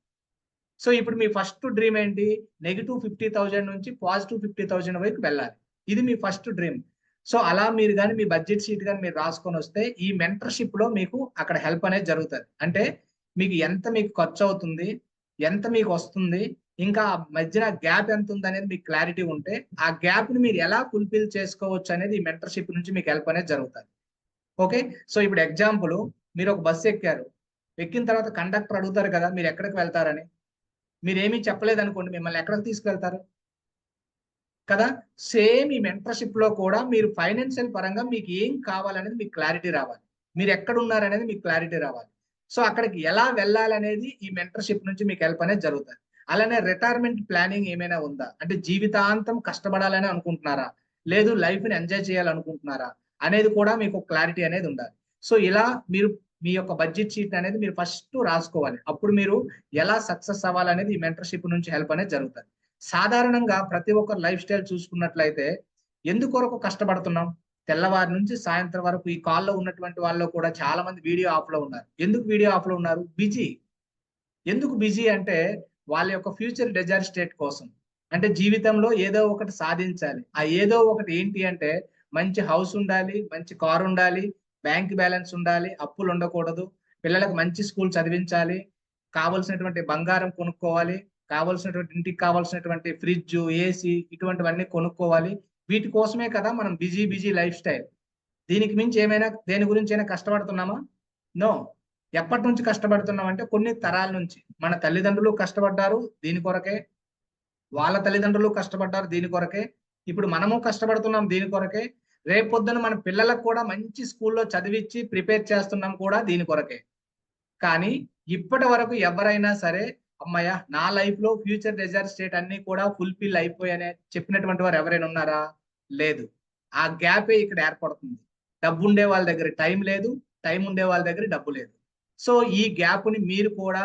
సో ఇప్పుడు మీ ఫస్ట్ డ్రీమ్ ఏంటి, నెగిటివ్ 50,000 నుంచి పాజిటివ్ 50,000 వరకు వెళ్ళాలి. ఇది మీ ఫస్ట్ డ్రీమ్. సో అలా మీరు కానీ మీ బడ్జెట్ షీట్ కానీ మీరు రాసుకొని వస్తే ఈ మెంటర్షిప్ లో మీకు అక్కడ హెల్ప్ అనేది జరుగుతుంది. అంటే మీకు ఎంత మీకు ఖర్చు అవుతుంది, ఎంత మీకు వస్తుంది, ఇంకా మధ్యన గ్యాప్ ఎంత ఉంది అనేది మీకు క్లారిటీ ఉంటే ఆ గ్యాప్ ని మీరు ఎలా ఫుల్ఫిల్ చేసుకోవచ్చు అనేది ఈ మెంటర్షిప్ నుంచి మీకు హెల్ప్ అనేది జరుగుతుంది. ఓకే, సో ఇప్పుడు ఎగ్జాంపుల్ మీరు ఒక బస్సు ఎక్కారు, ఎక్కిన తర్వాత కండక్టర్ అడుగుతారు కదా మీరు ఎక్కడికి వెళ్తారని. మీరు ఏమీ చెప్పలేదు అనుకోండి, మిమ్మల్ని ఎక్కడికి తీసుకెళ్తారు కదా. సేమ్ ఈ మెంటర్షిప్ లో కూడా మీరు ఫైనాన్షియల్ పరంగా మీకు ఏం కావాలనేది మీకు క్లారిటీ రావాలి, మీరు ఎక్కడ ఉన్నారనేది మీకు క్లారిటీ రావాలి. సో అక్కడికి ఎలా వెళ్ళాలనేది ఈ మెంటర్షిప్ నుంచి మీకు హెల్ప్ అనేది జరుగుతుంది. అలానే రిటైర్మెంట్ ప్లానింగ్ ఏమైనా ఉందా, అంటే జీవితాంతం కష్టపడాలని అనుకుంటున్నారా, లేదు లైఫ్ ని ఎంజాయ్ చేయాలనుకుంటున్నారా అనేది కూడా మీకు క్లారిటీ అనేది ఉండాలి. సో ఇలా మీరు మీ యొక్క బడ్జెట్ షీట్ అనేది మీరు ఫస్ట్ రాసుకోవాలి. అప్పుడు మీరు ఎలా సక్సెస్ అవ్వాలనేది ఈ మెంటర్షిప్ నుంచి హెల్ప్ అనేది జరుగుతుంది. సాధారణంగా ప్రతి ఒక్కరు లైఫ్ స్టైల్ చూసుకున్నట్లయితే ఎందుకొరకు కష్టపడుతున్నాం, తెల్లవారి నుంచి సాయంత్రం వరకు ఈ కాల్లో ఉన్నటువంటి వాళ్ళు కూడా చాలా మంది వీడియో ఆఫ్ లో ఉన్నారు. ఎందుకు వీడియో ఆఫ్ లో ఉన్నారు, బిజీ. ఎందుకు బిజీ అంటే వాళ్ళ యొక్క ఫ్యూచర్ డిజైర్ స్టేట్ కోసం, అంటే జీవితంలో ఏదో ఒకటి సాధించాలి. ఆ ఏదో ఒకటి ఏంటి అంటే మంచి హౌస్ ఉండాలి, మంచి కార్ ఉండాలి, బ్యాంక్ బ్యాలెన్స్ ఉండాలి, అప్పులు ఉండకూడదు, పిల్లలకు మంచి స్కూల్ చదివించాలి, కావలసినటువంటి బంగారం కొనుక్కోవాలి, కావలసినటువంటి ఇంటికి కావాల్సినటువంటి ఫ్రిడ్జ్, ఏసీ ఇటువంటివన్నీ కొనుక్కోవాలి. వీటి కోసమే కదా మనం బిజీ లైఫ్ స్టైల్. దీనికి మించి ఏమైనా దేని గురించి అయినా కష్టపడుతున్నామా? నో. ఎప్పటి నుంచి కష్టపడుతున్నాం అంటే కొన్ని తరాల నుంచి. మన తల్లిదండ్రులు కష్టపడ్డారు దీని కొరకే, వాళ్ళ తల్లిదండ్రులు కష్టపడ్డారు దీని కొరకే, ఇప్పుడు మనము కష్టపడుతున్నాం దీని కొరకే, రేపొద్దున మన పిల్లలకు కూడా మంచి స్కూల్లో చదివించి ప్రిపేర్ చేస్తున్నాం కూడా దీని కొరకే. కానీ ఇప్పటి వరకు ఎవరైనా సరే అమ్మయ్య నా లైఫ్ లో ఫ్యూచర్ డిజైర్ స్టేట్ అన్ని కూడా ఫుల్ఫిల్ అయిపోయాయని చెప్పినటువంటి వారు ఎవరైనా ఉన్నారా? లేదు. ఆ గ్యాపే ఇక్కడ ఏర్పడుతుంది. డబ్బు ఉండే వాళ్ళ దగ్గర టైం లేదు, టైం ఉండే వాళ్ళ దగ్గర డబ్బు లేదు. సో ఈ గ్యాప్ ని మీరు కూడా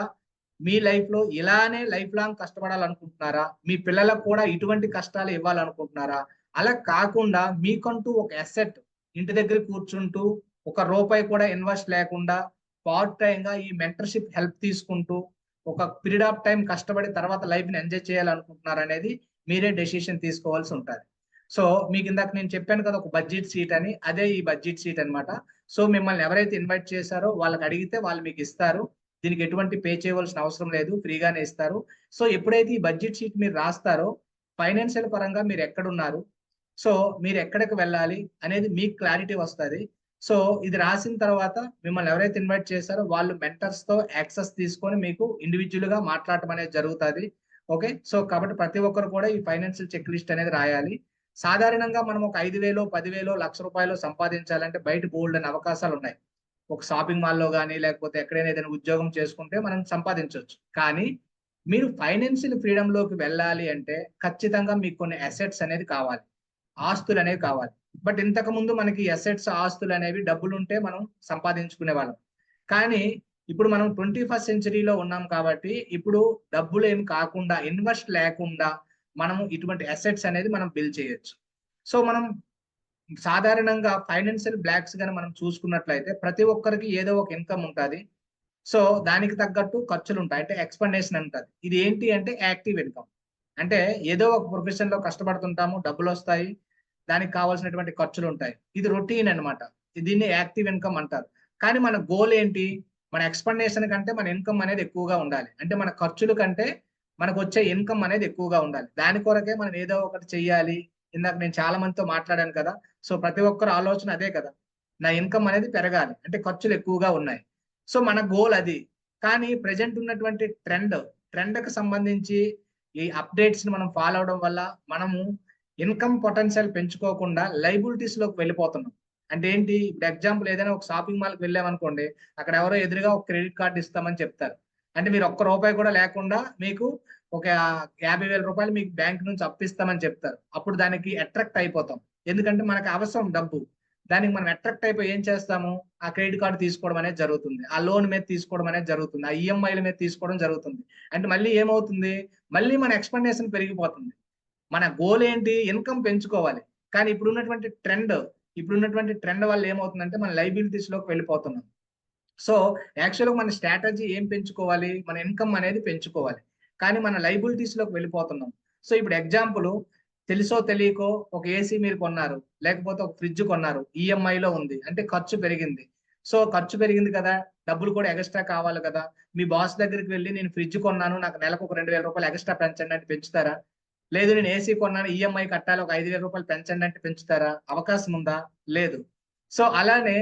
మీ లైఫ్ లో ఇలానే లైఫ్ లాంగ్ కష్టపడాలనుకుంటున్నారా, మీ పిల్లలకు కూడా ఇటువంటి కష్టాలు ఇవ్వాలనుకుంటున్నారా? అలా కాకుండా మీకంటూ ఒక అసెట్, ఇంటి దగ్గర కూర్చుంటూ ఒక రూపాయి కూడా ఇన్వెస్ట్ లేకుండా పార్ట్ టైం గా ఈ మెంటర్షిప్ హెల్ప్ తీసుకుంటూ ఒక పీరియడ్ ఆఫ్ టైం కష్టపడి తర్వాత లైఫ్ ని ఎంజాయ్ చేయాలనుకుంటున్నారు అనేది మీరే డెసిషన్ తీసుకోవాల్సి ఉంటుంది. సో మీకు ఇందాక నేను చెప్పాను కదా ఒక బడ్జెట్ షీట్ అని, అదే ఈ బడ్జెట్ షీట్ అన్నమాట. సో మిమ్మల్ని ఎవరైతే ఇన్వైట్ చేశారో వాళ్ళకి అడిగితే వాళ్ళు మీకు ఇస్తారు. దీనికి ఎటువంటి పే చేయవలసిన అవసరం లేదు, ఫ్రీగానే ఇస్తారు. సో ఎప్పుడైతే ఈ బడ్జెట్ షీట్ మీరు రాస్తారో ఫైనాన్షియల్ పరంగా మీరు ఎక్కడున్నారు, సో మీరు ఎక్కడికి వెళ్ళాలి అనేది మీకు క్లారిటీ వస్తుంది. సో ఇది రాసిన తర్వాత మిమ్మల్ని ఎవరైతే ఇన్వైట్ చేశారో వాళ్ళు మెంటర్స్ తో యాక్సెస్ తీసుకొని మీకు ఇండివిజువల్ గా మాట్లాడటం అనేది జరుగుతుంది. ఓకే, సో కాబట్టి ప్రతి ఒక్కరు కూడా ఈ ఫైనాన్షియల్ చెక్ లిస్ట్ అనేది రాయాలి. సాధారణంగా మనం ఒక 5,000, 10,000, ₹1,00,000 సంపాదించాలంటే బయట బోల్డ్ అనే అవకాశాలు ఉన్నాయి. ఒక షాపింగ్ మాల్లో కానీ లేకపోతే ఎక్కడైనా ఏదైనా ఉద్యోగం చేసుకుంటే మనం సంపాదించవచ్చు. కానీ మీరు ఫైనాన్షియల్ ఫ్రీడమ్ లోకి వెళ్ళాలి అంటే ఖచ్చితంగా మీకు కొన్ని అసెట్స్ అనేది కావాలి, ఆస్తులు అనేవి కావాలి. బట్ ఇంతకు ముందు మనకి అసెట్స్, ఆస్తులు అనేవి డబ్బులు ఉంటే మనం సంపాదించుకునే వాళ్ళం. కానీ ఇప్పుడు మనం 21st సెంచరీలో ఉన్నాం కాబట్టి ఇప్పుడు డబ్బులు ఏం కాకుండా, ఇన్వెస్ట్ లేకుండా మనము ఇటువంటి అసెట్స్ అనేది మనం బిల్డ్ చేయొచ్చు. సో మనం సాధారణంగా ఫైనాన్షియల్ బ్లాక్స్ గాని మనం చూసుకున్నట్లయితే ప్రతి ఒక్కరికి ఏదో ఒక ఇన్కమ్ ఉంటుంది. సో దానికి తగ్గట్టు ఖర్చులు ఉంటాయి, అంటే ఎక్స్పెండిషన్ ఉంటుంది. ఇది ఏంటి అంటే యాక్టివ్ ఇన్కమ్. అంటే ఏదో ఒక ప్రొఫెషన్ లో కష్టపడుతుంటాము, డబ్బులు వస్తాయి, దానికి కావాల్సినటువంటి ఖర్చులు ఉంటాయి. ఇది రొటీన్ అన్నమాట, దీన్ని యాక్టివ్ ఇన్కమ్ అంటారు. కానీ మన గోల్ ఏంటి, మన ఎక్స్పెండిషన్ కంటే మన ఇన్కమ్ అనేది ఎక్కువగా ఉండాలి. అంటే మన ఖర్చుల కంటే మనకు వచ్చే ఇన్కమ్ అనేది ఎక్కువగా ఉండాలి. దాని కొరకే మనం ఏదో ఒకటి చెయ్యాలి. ఇందాక నేను చాలా మందితో మాట్లాడాను కదా, సో ప్రతి ఒక్కరు ఆలోచన అదే కదా, నా ఇన్కమ్ అనేది పెరగాలి, అంటే ఖర్చులు ఎక్కువగా ఉన్నాయి. సో మన గోల్ అది. కానీ ప్రజెంట్ ఉన్నటువంటి ట్రెండ్కి సంబంధించి ఈ అప్డేట్స్ ని మనం ఫాలో అవడం వల్ల మనము ఇన్కమ్ పొటెన్షియల్ పెంచుకోకుండా లైబిలిటీస్ లోకి వెళ్ళిపోతున్నాం. అంటే ఏంటి, ఇప్పుడు ఎగ్జాంపుల్ ఏదైనా ఒక షాపింగ్ మాల్కి వెళ్ళామనుకోండి, అక్కడ ఎవరో ఎదురుగా ఒక క్రెడిట్ కార్డు ఇస్తామని చెప్తారు. అంటే మీరు ఒక్క రూపాయి కూడా లేకుండా మీకు ఒక 50,000 రూపాయలు మీకు బ్యాంక్ నుంచి అప్పిస్తామని చెప్తారు. అప్పుడు దానికి అట్రాక్ట్ అయిపోతాం. ఎందుకంటే మనకు అవసరం డబ్బు. దానికి మనం అట్రాక్ట్ అయిపోయి ఏం చేస్తాము, ఆ క్రెడిట్ కార్డు తీసుకోవడం అనేది జరుగుతుంది, ఆ లోన్ మీద తీసుకోవడం అనేది జరుగుతుంది, ఆ ఈఎంఐల మీద తీసుకోవడం జరుగుతుంది. అంటే మళ్ళీ ఏమవుతుంది, మళ్ళీ మన ఎక్స్పెండిచర్ పెరిగిపోతుంది. మన గోల్ ఏంటి, ఇన్కమ్ పెంచుకోవాలి. కానీ ఇప్పుడున్నటువంటి ట్రెండ్ వల్ల ఏమవుతుందంటే మన లైబిలిటీస్ లోకి వెళ్ళిపోతున్నాం. సో యాక్చువల్గా మన స్ట్రాటజీ ఏం పెంచుకోవాలి, మన ఇన్కమ్ అనేది పెంచుకోవాలి. కానీ మన లైబిలిటీస్ లోకి వెళ్ళిపోతున్నాం. సో ఇప్పుడు ఎగ్జాంపుల్, తెలుసో తెలియకో ఒక ఏసీ మీరు కొన్నారు, లేకపోతే ఒక ఫ్రిడ్జ్ కొన్నారు, ఈఎంఐలో ఉంది, అంటే ఖర్చు పెరిగింది. సో ఖర్చు పెరిగింది కదా, డబ్బులు కూడా ఎక్స్ట్రా కావాలి కదా. మీ బాస్ దగ్గరికి వెళ్ళి నేను ఫ్రిడ్జ్ కొన్నాను, నాకు నెలకు ఒక 2,000 రూపాయలు ఎక్స్ట్రా పెంచండి అంటే పెంచుతారా? లేదు నేను ఏసీ కొన్నాను, ఈఎంఐ కట్టాలి, ఒక 5,000 రూపాయలు పెంచండి అంటే పెంచుతారా? అవకాశం ఉందా? లేదు. సో అలానే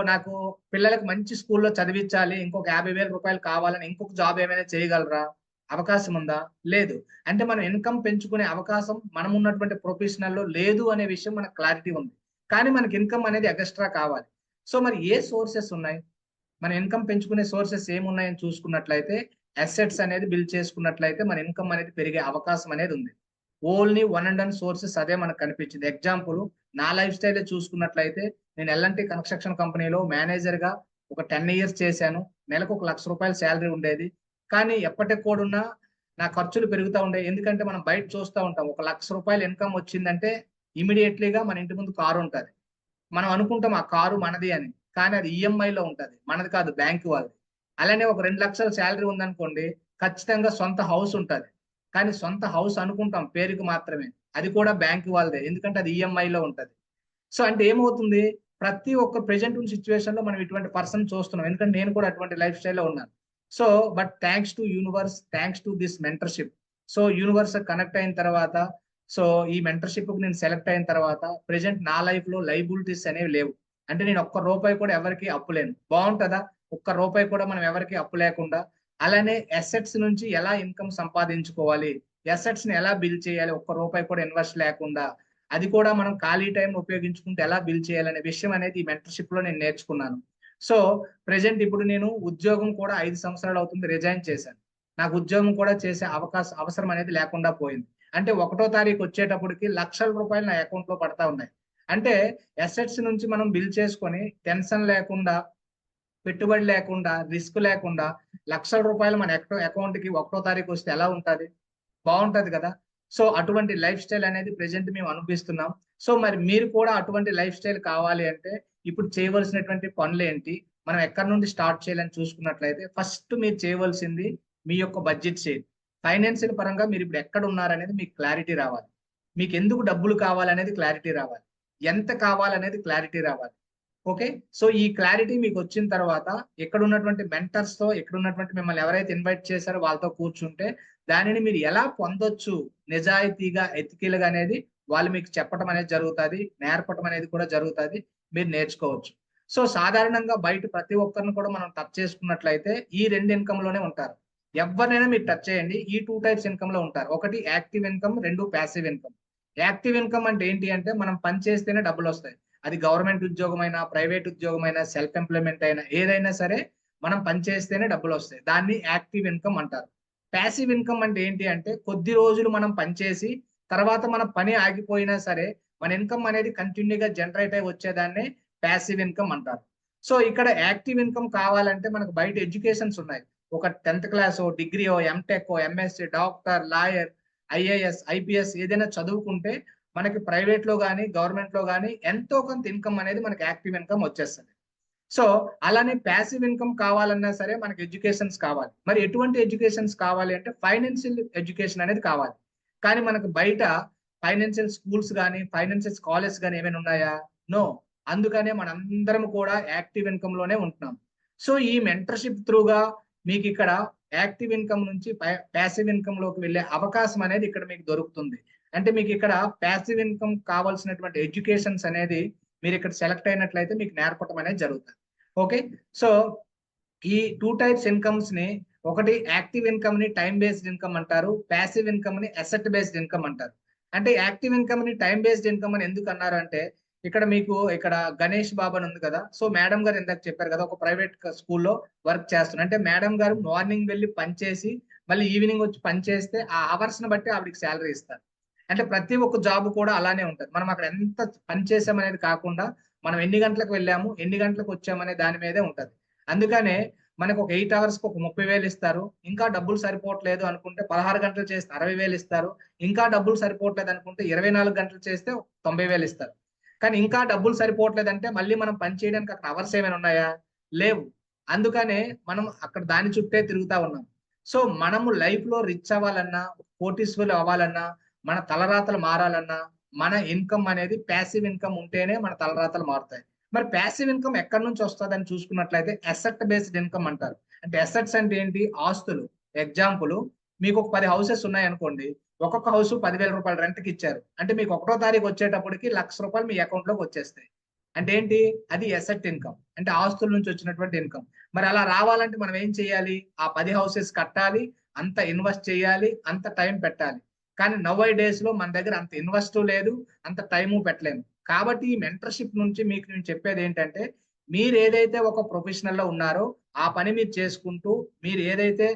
నాకు పిల్లలకు మంచి స్కూల్లో చదివించాలి, ఇంకొక 50,000 రూపాయలు కావాలని ఇంకొక జాబ్ ఏమైనా చేయగలరా? అవకాశం ఉందా? లేదు. అంటే మనం ఇన్కమ్ పెంచుకునే అవకాశం మనం ఉన్నటువంటి ప్రొఫెషనల్లో లేదు అనే విషయం మనకు క్లారిటీ ఉంది. కానీ మనకి ఇన్కమ్ అనేది ఎక్స్ట్రా కావాలి. సో మరి ఏ సోర్సెస్ ఉన్నాయి, మన ఇన్కమ్ పెంచుకునే సోర్సెస్ ఏమున్నాయని చూసుకున్నట్లయితే, అసెట్స్ అనేది బిల్డ్ చేసుకున్నట్లయితే మన ఇన్కమ్ అనేది పెరిగే అవకాశం అనేది ఉంది. Only one and one sources అదే మనకు కనిపించింది. ఎగ్జాంపుల్, నా లైఫ్ స్టైల్ చూసుకున్నట్లయితే నేను ఎల్ఎన్టీ కన్స్ట్రక్షన్ కంపెనీలో మేనేజర్ గా ఒక 10 ఇయర్స్ చేశాను. నెలకు 1,00,000 రూపాయల శాలరీ ఉండేది. కానీ ఎప్పటికి కూడా నా ఖర్చులు పెరుగుతూ ఉండేవి. ఎందుకంటే మనం బయట చూస్తూ ఉంటాం, 1,00,000 రూపాయలు ఇన్కమ్ వచ్చిందంటే ఇమీడియట్లీగా మన ఇంటి ముందు కారు ఉంటుంది. మనం అనుకుంటాం ఆ కారు మనది అని, కానీ అది ఈఎంఐలో ఉంటుంది, మనది కాదు, బ్యాంక్ వాళ్ళది. అలానే ఒక 2 లక్షల శాలరీ ఉందనుకోండి, ఖచ్చితంగా సొంత హౌస్ ఉంటుంది. కానీ సొంత హౌస్ అనుకుంటాం పేరుకి మాత్రమే, అది కూడా బ్యాంక్ వాళ్ళదే, ఎందుకంటే అది ఈఎంఐలో ఉంటుంది. సో అంటే ఏమవుతుంది, ప్రతి ఒక్క ప్రెజెంట్ ఉన్న సిచ్యువేషన్ లో మనం ఇటువంటి పర్సన్ చూస్తున్నాం. ఎందుకంటే నేను కూడా అటువంటి లైఫ్ స్టైల్లో ఉన్నాను. So but thanks to universe, thanks to this mentorship. So universe connect అయిన తర్వాత, సో ఈ మెంటర్షిప్ నేను సెలెక్ట్ అయిన తర్వాత ప్రెజెంట్ నా లైఫ్ లో లైబిలిటీస్ అనేవి లేవు. అంటే నేను ఒక్క రూపాయి కూడా ఎవరికి అప్పు లేను. బాగుంటుందా? ఒక్క రూపాయి కూడా మనం ఎవరికి అప్పు లేకుండా. అలానే అసెట్స్ నుంచి ఎలా ఇన్కమ్ సంపాదించుకోవాలి, అసెట్స్ ని ఎలా బిల్డ్ చేయాలి, ఒక్క రూపాయి కూడా ఇన్వెస్ట్ లేకుండా, అది కూడా మనం ఖాళీ టైం ఉపయోగించుకుంటే ఎలా బిల్డ్ చేయాలనే విషయం అనేది ఈ మెంటర్షిప్ లో నేను నేర్చుకున్నాను. సో ప్రెజెంట్ ఇప్పుడు నేను ఉద్యోగం కూడా 5 సంవత్సరాలు అవుతుంది రిజైన్ చేశాను. నాకు ఉద్యోగం కూడా చేసే అవసరం అనేది లేకుండా పోయింది. అంటే 1వ తారీఖు వచ్చేటప్పటికి లక్షల రూపాయలు నా అకౌంట్ లో పడతా ఉన్నాయి. అంటే అసెట్స్ నుంచి మనం బిల్డ్ చేసుకొని టెన్షన్ లేకుండా, పెట్టుబడి లేకుండా, రిస్క్ లేకుండా లక్షల రూపాయలు మన అకౌంట్ కి 1వ తారీఖు వస్తే ఎలా ఉంటది? బాగుంటది కదా. సో అటువంటి లైఫ్ స్టైల్ అనేది ప్రెజెంట్ మేము అనిపిస్తున్నాం. సో మరి మీరు కూడా అటువంటి లైఫ్ స్టైల్ కావాలి అంటే ఇప్పుడు చేయవలసినటువంటి పనులు ఏంటి, మనం ఎక్కడి నుండి స్టార్ట్ చేయాలని చూసుకున్నట్లయితే, ఫస్ట్ మీరు చేయవలసింది మీ యొక్క బడ్జెట్ షేర్. ఫైనాన్షియల్ పరంగా మీరు ఇప్పుడు ఎక్కడ ఉన్నారనేది మీకు క్లారిటీ రావాలి. మీకు ఎందుకు డబ్బులు కావాలనేది క్లారిటీ రావాలి, ఎంత కావాలనేది క్లారిటీ రావాలి. ఓకే. సో ఈ క్లారిటీ మీకు వచ్చిన తర్వాత ఎక్కడ ఉన్నటువంటి మెంటర్స్ తో, ఎక్కడ ఉన్నటువంటి మిమ్మల్ని ఎవరైతే ఇన్వైట్ చేశారో వాళ్ళతో కూర్చుంటే దానిని మీరు ఎలా పొందొచ్చు నిజాయితీగా, ఎథికల్ గా అనేది వాళ్ళు మీకు చెప్పడం అనేది జరుగుతుంది, నేర్పడం అనేది కూడా జరుగుతుంది, మీరు నేర్చుకోవచ్చు. సో సాధారణంగా బయట ప్రతి ఒక్కరిని కూడా మనం టచ్ చేసుకున్నట్లయితే ఈ 2 ఇన్కమ్ లోనే ఉంటారు. ఎవరినైనా మీరు టచ్ చేయండి, ఈ 2 టైప్స్ ఇన్కమ్ లో ఉంటారు. ఒకటి active income, 2 passive income. Active income అంటే ఏంటి అంటే మనం పని చేస్తేనే డబ్బులు వస్తాయి. అది గవర్నమెంట్ ఉద్యోగం అయినా, ప్రైవేట్ ఉద్యోగం అయినా, సెల్ఫ్ ఎంప్లాయ్మెంట్ అయినా, ఏదైనా సరే మనం పని చేస్తేనే డబ్బులు వస్తాయి. దాన్ని యాక్టివ్ ఇన్కమ్ అంటారు. ప్యాసివ్ ఇన్కమ్ అంటే ఏంటి అంటే కొద్ది రోజులు మనం పనిచేసి తర్వాత మన పని ఆగిపోయినా సరే మన ఇన్కమ్ అనేది కంటిన్యూగా జనరేట్ అయి వచ్చేదాన్ని ప్యాసివ్ ఇన్కమ్ అంటారు. సో ఇక్కడ యాక్టివ్ ఇన్కమ్ కావాలంటే మనకు బయట ఎడ్యుకేషన్స్ ఉన్నాయి. ఒక 10th క్లాస్, డిగ్రీయో, M Tech, M Sc, doctor, lawyer, IAS, IPS ఏదైనా చదువుకుంటే మనకి ప్రైవేట్ లో కానీ గవర్నమెంట్ లో కానీ ఎంతో కొంత ఇన్కమ్ అనేది మనకి యాక్టివ్ ఇన్కమ్ వచ్చేస్తుంది. సో అలానే ప్యాసివ్ ఇన్కమ్ కావాలన్నా సరే మనకి ఎడ్యుకేషన్స్ కావాలి. మరి ఎటువంటి ఎడ్యుకేషన్స్ కావాలి అంటే ఫైనాన్షియల్ ఎడ్యుకేషన్ అనేది కావాలి. కానీ మనకు బయట ఫైనాన్షియల్ స్కూల్స్ కానీ, ఫైనాన్షియల్ కాలేజ్ కానీ ఏమైనా ఉన్నాయా? నో. అందుకనే మనందరం కూడా యాక్టివ్ ఇన్కమ్ లోనే ఉంటున్నాం. సో ఈ మెంటర్షిప్ త్రూగా మీకు ఇక్కడ యాక్టివ్ ఇన్కమ్ నుంచి ప్యాసివ్ ఇన్కమ్ లోకి వెళ్ళే అవకాశం అనేది ఇక్కడ మీకు దొరుకుతుంది. అంటే మీకు ఇక్కడ ప్యాసివ్ ఇన్కమ్ కావాల్సినటువంటి ఎడ్యుకేషన్స్ అనేది మీరు ఇక్కడ సెలెక్ట్ అయినట్లయితే మీకు నేర్పడం అనేది జరుగుతుంది. ఓకే. సో ఈ 2 టైప్స్ ఇన్కమ్స్ ని, ఒకటి యాక్టివ్ ఇన్కమ్ ని టైం బేస్డ్ ఇన్కమ్ అంటారు, ప్యాసివ్ ఇన్కమ్ ని అసెట్ బేస్డ్ ఇన్కమ్ అంటారు. అంటే యాక్టివ్ ఇన్కమ్ ని టైం బేస్డ్ ఇన్కమ్ అని ఎందుకు అన్నారు అంటే ఇక్కడ మీకు ఇక్కడ గణేష్ బాబు అని ఉంది కదా, సో మేడం గారు ఇందాక చెప్పారు కదా ఒక ప్రైవేట్ స్కూల్లో వర్క్ చేస్తున్నారు. అంటే మేడం గారు మార్నింగ్ వెళ్ళి పనిచేసి మళ్ళీ ఈవినింగ్ వచ్చి పనిచేస్తే ఆ అవర్స్ ని బట్టి ఆవిడకి శాలరీ ఇస్తారు. అంటే ప్రతి ఒక్క జాబ్ కూడా అలానే ఉంటుంది. మనం అక్కడ ఎంత పని చేసామనేది కాకుండా మనం ఎన్ని గంటలకు వెళ్ళాము, ఎన్ని గంటలకు వచ్చామనే దాని మీదే ఉంటది. అందుకనే మనకు ఒక 8 hours కి ఒక 30,000 ఇస్తారు. ఇంకా డబ్బులు సరిపోవట్లేదు అనుకుంటే 16 గంటలు చేస్తే 60,000 ఇస్తారు. ఇంకా డబ్బులు సరిపోవట్లేదు అనుకుంటే 24 గంటలు చేస్తే 90,000 ఇస్తారు. కానీ ఇంకా డబ్బులు సరిపోవట్లేదంటే మళ్ళీ మనం పని చేయడానికి అక్కడ అవర్స్ ఏమైనా ఉన్నాయా? లేవు. అందుకనే మనం అక్కడ దాని చుట్టే తిరుగుతా ఉన్నాం. సో మనము లైఫ్ లో రిచ్ అవ్వాలన్నా, కోటీశ్వరులు అవ్వాలన్నా, మన తలరాతలు మారాలన్నా మన ఇన్కమ్ అనేది ప్యాసివ్ ఇన్కమ్ ఉంటేనే మన తలరాతలు మారుతాయి. మరి ప్యాసివ్ ఇన్కమ్ ఎక్కడి నుంచి వస్తుంది అని చూసుకున్నట్లయితే అసెట్ బేస్డ్ ఇన్కమ్ అంటారు. అంటే అసెట్స్ అంటే ఏంటి? ఆస్తులు. ఎగ్జాంపుల్, మీకు ఒక 10 houses ఉన్నాయి అనుకోండి, ఒక్కొక్క హౌస్ 10,000 రూపాయలు రెంట్కి ఇచ్చారు అంటే మీకు 1వ తారీఖు వచ్చేటప్పటికి 1,00,000 రూపాయలు మీ అకౌంట్ లోకి వచ్చేస్తాయి. అంటే ఏంటి? అది అసెట్ ఇన్కమ్, అంటే ఆస్తుల నుంచి వచ్చినటువంటి ఇన్కమ్. మరి అలా రావాలంటే మనం ఏం చేయాలి? ఆ 10 houses కట్టాలి, అంత ఇన్వెస్ట్ చేయాలి, అంత టైం పెట్టాలి. కానీ నవ్ డేస్ లో మన దగ్గర అంత ఇన్వెస్ట్ లేదు, అంత టైము పెట్టలేము. కాబట్టి ఈ మెంటర్షిప్ నుంచి మీకు నేను చెప్పేది ఏంటంటే, మీరు ఏదైతే ఒక ప్రొఫెషనల్ లో ఉన్నారో ఆ పని మీరు చేసుకుంటూ, మీరు ఏదైతే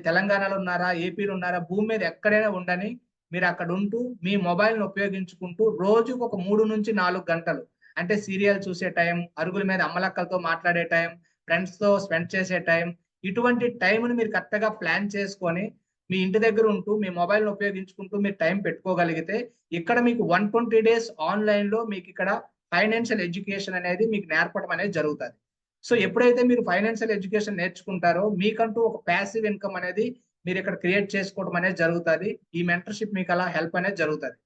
తెలంగాణలో ఉన్నారా, ఏపీలో ఉన్నారా, భూమి మీద ఎక్కడైనా ఉండని మీరు అక్కడ ఉంటూ మీ మొబైల్ ను ఉపయోగించుకుంటూ రోజుకు ఒక 3 నుంచి 4 గంటలు, అంటే సీరియల్ చూసే టైం, అరుగుల మీద అమ్మలక్కలతో మాట్లాడే టైం, ఫ్రెండ్స్ తో స్పెండ్ చేసే టైం, ఇటువంటి టైంని మీరు కరెక్ట్ గా ప్లాన్ చేసుకొని మీ ఇంటి దగ్గర ఉంటూ మీ మొబైల్ ను ఉపయోగించుకుంటూ మీరు టైం పెట్టుకోగలిగితే ఇక్కడ మీకు 120 days ఆన్లైన్ లో మీకు ఇక్కడ ఫైనాన్షియల్ ఎడ్యుకేషన్ అనేది మీకు నేర్పడం అనేది జరుగుతుంది. సో ఎప్పుడైతే మీరు ఫైనాన్షియల్ ఎడ్యుకేషన్ నేర్చుకుంటారో మీకంటూ ఒక ప్యాసివ్ ఇన్కమ్ అనేది మీరు ఇక్కడ క్రియేట్ చేసుకోవడం అనేది జరుగుతుంది. ఈ మెంటర్షిప్ మీకు అలా హెల్ప్ అనేది జరుగుతుంది.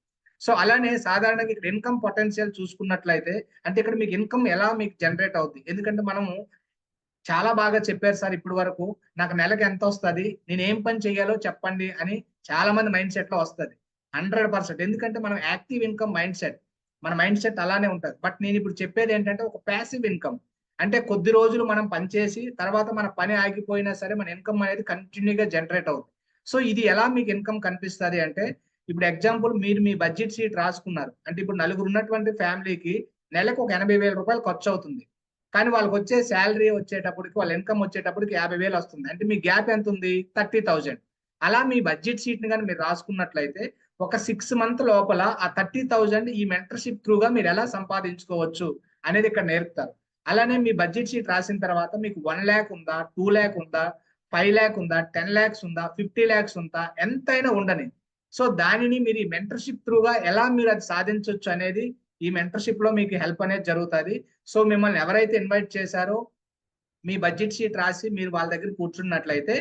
సో అలానే సాధారణంగా ఇక్కడ ఇన్కమ్ పొటెన్షియల్ చూసుకున్నట్లయితే, అంటే ఇక్కడ మీకు ఇన్కమ్ ఎలా మీకు జనరేట్ అవుతుంది? ఎందుకంటే మనము చాలా బాగా చెప్పారు సార్ ఇప్పటి వరకు, నాకు నెలకు ఎంత వస్తుంది, నేను ఏం పని చేయాలో చెప్పండి అని చాలా మంది మైండ్ సెట్ లో వస్తుంది 100%. ఎందుకంటే మనం యాక్టివ్ ఇన్కమ్ మైండ్ సెట్, మన మైండ్ సెట్ అలానే ఉంటుంది. బట్ నేను ఇప్పుడు చెప్పేది ఏంటంటే ఒక ప్యాసివ్ ఇన్కమ్, అంటే కొద్ది రోజులు మనం పనిచేసి తర్వాత మన పని ఆగిపోయినా సరే మన ఇన్కమ్ అనేది కంటిన్యూగా జనరేట్ అవుతుంది. సో ఇది ఎలా మీకు ఇన్కమ్ కనిపిస్తుంది అంటే, ఇప్పుడు ఎగ్జాంపుల్ మీరు మీ బడ్జెట్ షీట్ రాసుకున్నారు అంటే ఇప్పుడు నలుగురు ఉన్నటువంటి ఫ్యామిలీకి నెలకు ఒక 80,000 రూపాయలు ఖర్చు అవుతుంది. కానీ వాళ్ళకి వచ్చే శాలరీ వచ్చేటప్పటికి, వాళ్ళ ఇన్కమ్ వచ్చేటప్పటికి 50,000 వస్తుంది. అంటే మీ గ్యాప్ ఎంత ఉంది? 30,000. అలా మీ బడ్జెట్ షీట్ ని కానీ మీరు రాసుకున్నట్లయితే ఒక 6 months లోపల ఆ 30,000 ఈ మెంటర్షిప్ త్రూగా మీరు ఎలా సంపాదించుకోవచ్చు అనేది ఇక్కడ నేర్పుతారు. అలానే మీ బడ్జెట్ షీట్ రాసిన తర్వాత మీకు 1 lakh ఉందా, 2 lakh ఉందా, 5 lakh ఉందా, 10 lakhs ఉందా, 50 lakhs ఉందా, ఎంతైనా ఉండని. సో దానిని మీరు ఈ మెంటర్షిప్ త్రూగా ఎలా మీరు అది సాధించవచ్చు అనేది ఈ మెంటర్షిప్ లో మీకు హెల్ప్ అనేది జరుగుతుంది. సో మిమ్మల్ని ఎవరైతే ఇన్వైట్ చేశారో మీ బడ్జెట్ షీట్ రాసి మీరు వాళ్ళ దగ్గర కూర్చున్నట్లయితే,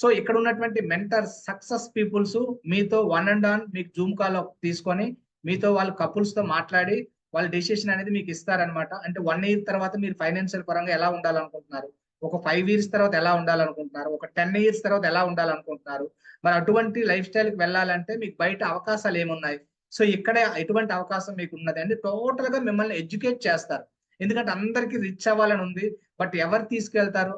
సో ఇక్కడ ఉన్నటువంటి మెంటర్ సక్సెస్ పీపుల్స్ మీతో 1-on-1 మీకు జూమ్ కాల్ తీసుకొని మీతో వాళ్ళ కపుల్స్ తో మాట్లాడి వాళ్ళ డెసిషన్ అనేది మీకు ఇస్తారనమాట. అంటే 1 year తర్వాత మీరు ఫైనాన్షియల్ పరంగా ఎలా ఉండాలనుకుంటున్నారు, ఒక 5 years తర్వాత ఎలా ఉండాలనుకుంటున్నారు, ఒక 10 years తర్వాత ఎలా ఉండాలనుకుంటున్నారు, మరి అటువంటి లైఫ్ స్టైల్కి వెళ్ళాలంటే మీకు బయట అవకాశాలు ఏమున్నాయి, సో ఇక్కడ ఎటువంటి అవకాశం మీకు ఉన్నది అంటే టోటల్ గా మిమ్మల్ని ఎడ్యుకేట్ చేస్తారు. ఎందుకంటే అందరికీ రిచ్ అవ్వాలని ఉంది, బట్ ఎవరు తీసుకెళ్తారు?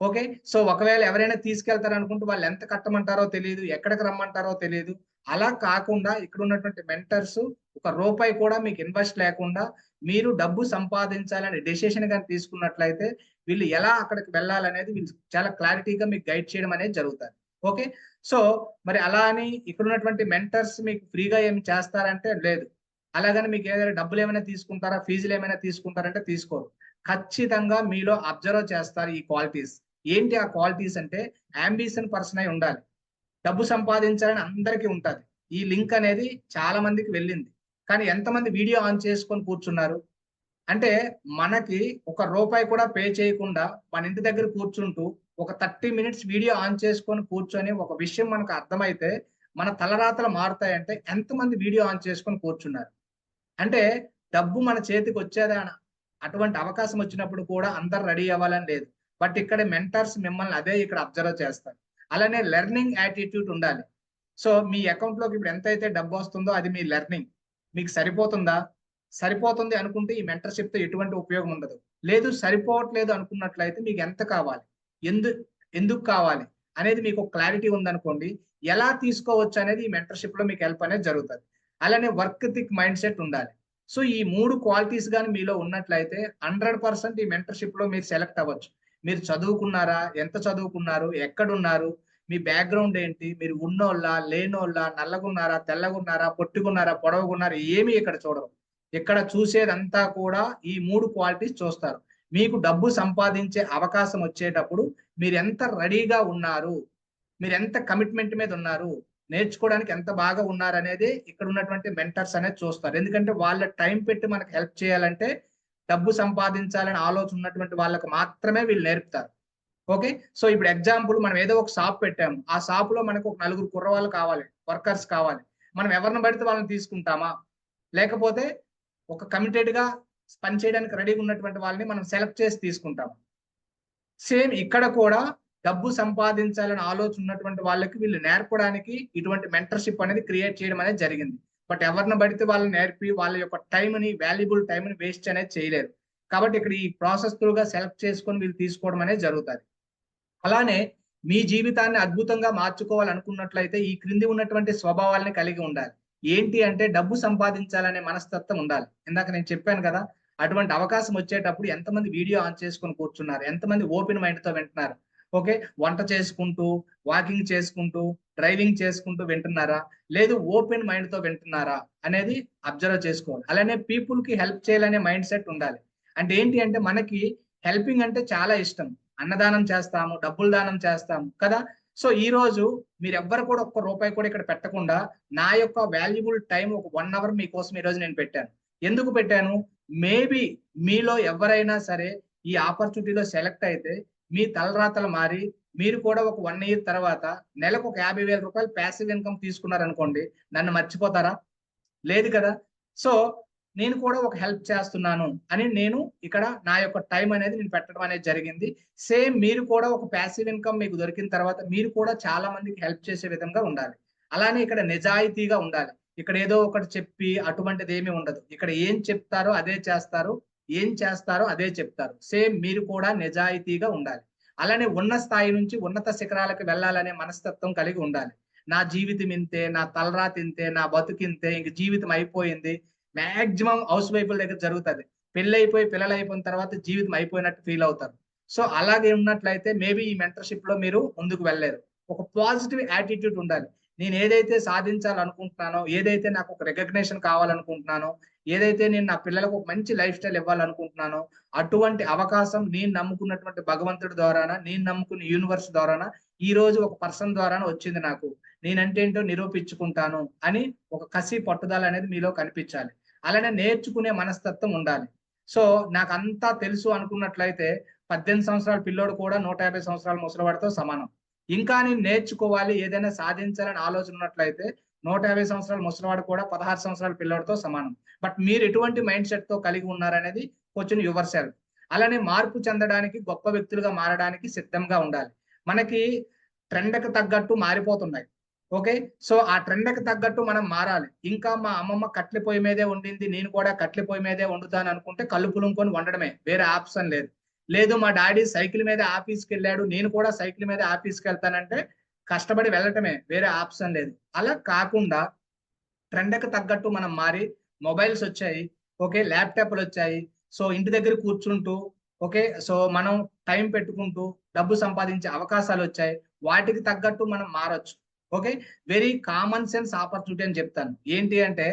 ఓకే, సో ఒకవేళ ఎవరైనా తీసుకెళ్తారు అనుకుంటే వాళ్ళు ఎంత కట్టమంటారో తెలియదు, ఎక్కడికి రమ్మంటారో తెలియదు. అలా కాకుండా ఇక్కడ ఉన్నటువంటి మెంటర్స్ ఒక రూపాయి కూడా మీకు ఇన్వెస్ట్ లేకుండా మీరు డబ్బు సంపాదించాలని డెసిషన్ కానీ తీసుకున్నట్లయితే వీళ్ళు ఎలా అక్కడికి వెళ్ళాలనేది వీళ్ళు చాలా క్లారిటీగా మీకు గైడ్ చేయడం అనేది జరుగుతుంది. ఓకే, సో మరి అలా అని ఇక్కడ ఉన్నటువంటి మెంటర్స్ మీకు ఫ్రీగా ఏమి చేస్తారంటే లేదు. అలాగని మీకు ఏదైనా డబ్బులు ఏమైనా తీసుకుంటారా, ఫీజులు ఏమైనా తీసుకుంటారంటే తీసుకోరు. ఖచ్చితంగా మీలో అబ్జర్వ్ చేస్తారు ఈ క్వాలిటీస్. ఏంటి ఆ క్వాలిటీస్ అంటే, అంబిషన్ పర్సన్ అయి ఉండాలి, డబ్బు సంపాదించాలని అందరికీ ఉంటుంది. ఈ లింక్ అనేది చాలా మందికి వెళ్ళింది, కానీ ఎంతమంది వీడియో ఆన్ చేసుకొని కూర్చున్నారు అంటే, మనకి ఒక రూపాయి కూడా పే చేయకుండా మన ఇంటి దగ్గర కూర్చుంటూ ఒక 30 minutes వీడియో ఆన్ చేసుకొని కూర్చొని ఒక విషయం మనకు అర్థమైతే మన తలరాతలు మారుతాయంటే ఎంతమంది వీడియో ఆన్ చేసుకొని కూర్చున్నారు అంటే, డబ్బు మన చేతికి వచ్చేదా అటువంటి అవకాశం వచ్చినప్పుడు కూడా అందరు రెడీ అవ్వాలని లేదు. బట్ ఇక్కడ మెంటర్స్ మిమ్మల్ని అదే ఇక్కడ అబ్జర్వ్ చేస్తారు. అలానే లెర్నింగ్ యాటిట్యూడ్ ఉండాలి. సో మీ అకౌంట్ లోకి ఇప్పుడు ఎంతైతే డబ్బు వస్తుందో అది మీ లెర్నింగ్. మీకు సరిపోతుందా? సరిపోతుంది అనుకుంటే ఈ మెంటర్షిప్ తో ఎటువంటి ఉపయోగం ఉండదు. లేదు సరిపోవట్లేదు అనుకున్నట్లయితే మీకు ఎంత కావాలి, ఎందుకు కావాలి అనేది మీకు క్లారిటీ ఉందనుకోండి, ఎలా తీసుకోవచ్చు అనేది ఈ మెంటర్షిప్ లో మీకు హెల్ప్ అనేది జరుగుతుంది. అలానే వర్క్ థిక్ మైండ్ సెట్ ఉండాలి. సో ఈ 3 క్వాలిటీస్ కానీ మీలో ఉన్నట్లయితే 100% ఈ మెంటర్షిప్ లో మీరు సెలెక్ట్ అవ్వచ్చు. మీరు చదువుకున్నారా, ఎంత చదువుకున్నారు, ఎక్కడున్నారు, మీ బ్యాక్గ్రౌండ్ ఏంటి, మీరు ఉన్నోళ్ళ, లేనోళ్ళ, నల్లగున్నారా, తెల్లగున్నారా, పొట్టుకున్నారా, పొడవుకున్నారా, ఏమి ఇక్కడ చూడరు. ఇక్కడ చూసేదంతా కూడా ఈ 3 క్వాలిటీస్ చూస్తారు. మీకు డబ్బు సంపాదించే అవకాశం వచ్చేటప్పుడు మీరు ఎంత రెడీగా ఉన్నారు, మీరు ఎంత కమిట్మెంట్ మీద ఉన్నారు, నేర్చుకోవడానికి ఎంత బాగా ఉన్నారు అనేది ఇక్కడ ఉన్నటువంటి మెంటర్స్ అనేది చూస్తారు. ఎందుకంటే వాళ్ళ టైం పెట్టి మనకు హెల్ప్ చేయాలంటే డబ్బు సంపాదించాలని ఆలోచన ఉన్నటువంటి వాళ్ళకి మాత్రమే వీళ్ళు నేర్పుతారు. ఓకే, సో ఇప్పుడు ఎగ్జాంపుల్ మనం ఏదో ఒక షాప్ పెట్టాము, ఆ షాప్ లో మనకు ఒక 4 కుర్రవాళ్ళు కావాలి, వర్కర్స్ కావాలి. మనం ఎవరిని పడితే వాళ్ళని తీసుకుంటామా, లేకపోతే ఒక కమిటెడ్ గా పనిచేయడానికి రెడీగా ఉన్నటువంటి వాళ్ళని మనం సెలెక్ట్ చేసి తీసుకుంటాము. సేమ్ ఇక్కడ కూడా డబ్బు సంపాదించాలని ఆలోచన ఉన్నటువంటి వాళ్ళకి వీళ్ళు నేర్పడానికి ఇటువంటి మెంటర్షిప్ అనేది క్రియేట్ చేయడం అనేది జరిగింది. బట్ ఎవరిని పడితే వాళ్ళని నేర్పి వాళ్ళ యొక్క టైంని, వాల్యుబుల్ టైంని వేస్ట్ అనేది చేయలేరు. కాబట్టి ఇక్కడ ఈ ప్రాసెస్ త్రూగా సెలెక్ట్ చేసుకొని వీళ్ళు తీసుకోవడం అనేది జరుగుతుంది. అలానే మీ జీవితాన్ని అద్భుతంగా మార్చుకోవాలనుకున్నట్లయితే ఈ క్రింది ఉన్నటువంటి స్వభావాలని కలిగి ఉండాలి. ఏంటి అంటే డబ్బు సంపాదించాలనే మనస్తత్వం ఉండాలి. ఇందాక నేను చెప్పాను కదా, అటువంటి అవకాశం వచ్చేటప్పుడు ఎంతమంది వీడియో ఆన్ చేసుకొని కూర్చున్నారు, ఎంతమంది ఓపెన్ మైండ్ తో వింటున్నారు. ఓకే, వంట చేసుకుంటూ, వాకింగ్ చేసుకుంటూ, డ్రైవింగ్ చేసుకుంటూ వింటున్నారా, లేదు ఓపెన్ మైండ్ తో వింటున్నారా అనేది అబ్జర్వ్ చేసుకోవాలి. అలానే పీపుల్ కి హెల్ప్ చేయాలనే మైండ్ సెట్ ఉండాలి. అంటే ఏంటి అంటే మనకి హెల్పింగ్ అంటే చాలా ఇష్టం. అన్నదానం చేస్తాము, డబ్బులు దానం చేస్తాము కదా. సో ఈ రోజు మీరు ఎవ్వరు కూడా ఒక్క రూపాయి కూడా ఇక్కడ పెట్టకుండా నా యొక్క వాల్యుబుల్ టైం ఒక 1 అవర్ మీకోసం ఈ రోజు నేను పెట్టాను. ఎందుకు పెట్టాను? మేబీ మీలో ఎవరైనా సరే ఈ ఆపర్చునిటీలో సెలెక్ట్ అయితే మీ తలరాతలు మారి మీరు కూడా ఒక 1 ఇయర్ తర్వాత నెలకు ఒక 50,000 రూపాయలు ప్యాసివ్ ఇన్కమ్ తీసుకున్నారనుకోండి, నన్ను మర్చిపోతారా? లేదు కదా. సో నేను కూడా ఒక హెల్ప్ చేస్తున్నాను అని నేను ఇక్కడ నా యొక్క టైం అనేది నేను పెట్టడం అనేది జరిగింది. సేమ్ మీరు కూడా ఒక ప్యాసివ్ ఇన్కమ్ మీకు దొరికిన తర్వాత మీరు కూడా చాలా మందికి హెల్ప్ చేసే విధంగా ఉండాలి. అలానే ఇక్కడ నిజాయితీగా ఉండాలి. ఇక్కడ ఏదో ఒకటి చెప్పి అటువంటిది ఏమీ ఉండదు. ఇక్కడ ఏం చెప్తారో అదే చేస్తారు, ఏం చేస్తారో అదే చెప్తారు. సేమ్ మీరు కూడా నిజాయితీగా ఉండాలి. అలానే ఉన్న స్థాయి నుంచి ఉన్నత శిఖరాలకు వెళ్ళాలనే మనస్తత్వం కలిగి ఉండాలి. నా జీవితం ఇంతే, నా తలరాత ఇంతే, నా బతుకింతే, ఇంక జీవితం అయిపోయింది. మాక్సిమం హౌస్ వైఫ్ల దగ్గర జరుగుతుంది. పెళ్లి అయిపోయి పిల్లలు అయిపోయిన తర్వాత జీవితం అయిపోయినట్టు ఫీల్ అవుతారు. సో అలాగే ఉన్నట్లయితే మేబీ ఈ మెంటర్షిప్ లో మీరు ముందుకు వెళ్ళలేరు. ఒక పాజిటివ్ యాటిట్యూడ్ ఉండాలి. నేను ఏదైతే సాధించాలనుకుంటున్నానో, ఏదైతే నాకు ఒక రికగ్నేషన్ కావాలనుకుంటున్నానో, ఏదైతే నేను నా పిల్లలకు ఒక మంచి లైఫ్ స్టైల్ ఇవ్వాలనుకుంటున్నానో అటువంటి అవకాశం నేను నమ్ముకున్నటువంటి భగవంతుడి ద్వారానా, నేను నమ్ముకున్న యూనివర్స్ ద్వారానా, ఈ రోజు ఒక పర్సన్ ద్వారానా వచ్చింది. నాకు నేనంటే ఏంటో నిరూపించుకుంటాను అని ఒక కసి పట్టుదల అనేది మీలో కనిపించాలి. అలానే నేర్చుకునే మనస్తత్వం ఉండాలి. సో నాకు అంతా తెలుసు అనుకున్నట్లయితే 18 సంవత్సరాల పిల్లోడు కూడా 150 సంవత్సరాల ముసలివాడితో సమానం. ఇంకా నేను నేర్చుకోవాలి, ఏదైనా సాధించాలని ఆలోచన ఉన్నట్లయితే 150 సంవత్సరాల ముసలివాడు కూడా 16 సంవత్సరాల పిల్లోడితో సమానం. బట్ మీరు ఎటువంటి మైండ్ సెట్ తో కలిగి ఉన్నారనేది కొంచెం యువర్ సెల్ఫ్. అలానే మార్పు చెందడానికి, గొప్ప వ్యక్తులుగా మారడానికి సిద్ధంగా ఉండాలి. మనకి ట్రెండ్కి తగ్గట్టు మారిపోతున్నాయి. ఓకే, సో ఆ ట్రెండ్కి తగ్గట్టు మనం మారాలి. ఇంకా మా అమ్మమ్మ కట్ల పొయ్యి మీదే వండింది, నేను కూడా కట్ల పొయ్యి మీదే వండుతాను అనుకుంటే కళ్ళు పులుముకొని వండడమే, వేరే ఆప్షన్ లేదు. లేదు మా డాడీ సైకిల్ మీద ఆఫీస్కి వెళ్ళాడు, నేను కూడా సైకిల్ మీద ఆఫీస్కి వెళ్తానంటే కష్టపడి వెళ్ళటమే, వేరే ఆప్షన్ లేదు. అలా కాకుండా ట్రెండ్కి తగ్గట్టు మనం మారి, మొబైల్స్ వచ్చాయి, ఓకే, ల్యాప్టాప్లు వచ్చాయి. సో ఇంటి దగ్గర కూర్చుంటూ, ఓకే, సో మనం టైం పెట్టుకుంటూ డబ్బు సంపాదించే అవకాశాలు వచ్చాయి. వాటికి తగ్గట్టు మనం మారొచ్చు. Okay, very common sense opportunity అని చెప్తాను. ఏంటి అంటే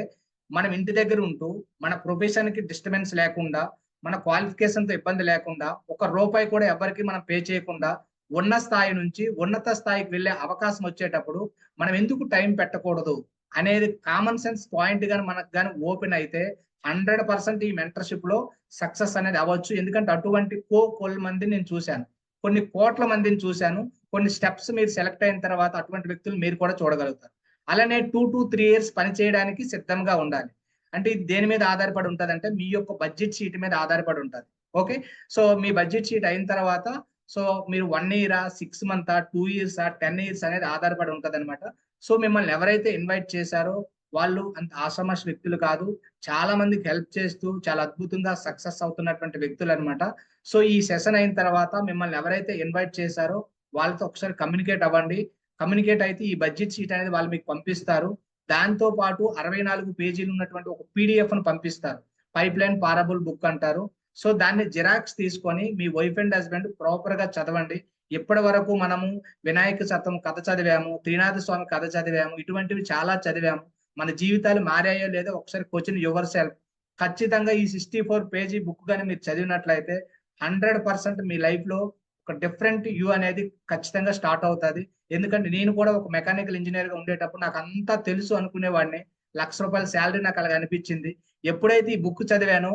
మనం ఇంటి దగ్గర ఉంటూ మన ప్రొఫెషన్ కి డిస్టర్బెన్స్ లేకుండా, మన క్వాలిఫికేషన్ తో ఇబ్బంది లేకుండా, 1 రూపాయి కూడా ఎవరికి మనం పే చేయకుండా ఉన్న స్థాయి నుంచి ఉన్నత స్థాయికి వెళ్ళే అవకాశం వచ్చేటప్పుడు మనం ఎందుకు టైం పెట్టకూడదు అనేది కామన్ సెన్స్ పాయింట్ గాని మనకు గాని ఓపెన్ అయితే 100% ఈ మెంటర్షిప్ లో సక్సెస్ అనేది అవ్వచ్చు. ఎందుకంటే అటువంటి కోట్ల మందిని నేను చూశాను, కొన్ని కోట్ల మందిని చూశాను. కొన్ని స్టెప్స్ మీరు సెలెక్ట్ అయిన తర్వాత అటువంటి వ్యక్తులు మీరు కూడా చూడగలుగుతారు. అలానే 2 to 3 years పని చేయడానికి సిద్ధంగా ఉండాలి. అంటే ఇది దేని మీద ఆధారపడి ఉంటుంది అంటే మీ యొక్క బడ్జెట్ షీట్ మీద ఆధారపడి ఉంటుంది. ఓకే, సో మీ బడ్జెట్ షీట్ అయిన తర్వాత సో మీరు 1 year, 6 months, 2 years, 10 years అనేది ఆధారపడి ఉంటుంది అనమాట. సో మిమ్మల్ని ఎవరైతే ఇన్వైట్ చేశారో వాళ్ళు అంత ఆషామాషి వ్యక్తులు కాదు, చాలా మందికి హెల్ప్ చేస్తూ చాలా అద్భుతంగా సక్సెస్ అవుతున్నటువంటి వ్యక్తులు అనమాట. సో ఈ సెషన్ అయిన తర్వాత మిమ్మల్ని ఎవరైతే ఇన్వైట్ చేశారో వాళ్ళతో ఒకసారి కమ్యూనికేట్ అవ్వండి. కమ్యూనికేట్ అయితే ఈ బడ్జెట్ షీట్ అనేది వాళ్ళు మీకు పంపిస్తారు. దాంతో పాటు 64 పేజీలు ఉన్నటువంటి ఒక PDF ను పంపిస్తారు. పైప్ లైన్ పారబుల్ బుక్ అంటారు. సో దాన్ని జిరాక్స్ తీసుకొని మీ వైఫ్ అండ్ హస్బెండ్ ప్రాపర్ గా చదవండి. ఇప్పటి వరకు మనము వినాయక చతం కథ చదివాము, త్రినాథ స్వామి కథ చదివాము, ఇటువంటివి చాలా చదివాము. మన జీవితాలు మారాయో లేదో ఒకసారి క్వశ్చన్ యువర్ సెల్ఫ్. ఖచ్చితంగా ఈ 64 పేజీ బుక్ కానీ మీరు చదివినట్లయితే 100% మీ లైఫ్ లో ఒక డిఫరెంట్ యూ అనేది ఖచ్చితంగా స్టార్ట్ అవుతుంది. ఎందుకంటే నేను కూడా ఒక మెకానికల్ ఇంజనీర్ గా ఉండేటప్పుడు నాకు అంతా తెలుసు అనుకునేవాడిని. ₹1,00,000 శాలరీ నాకు అలాగ అనిపించింది. ఎప్పుడైతే ఈ బుక్ చదివానో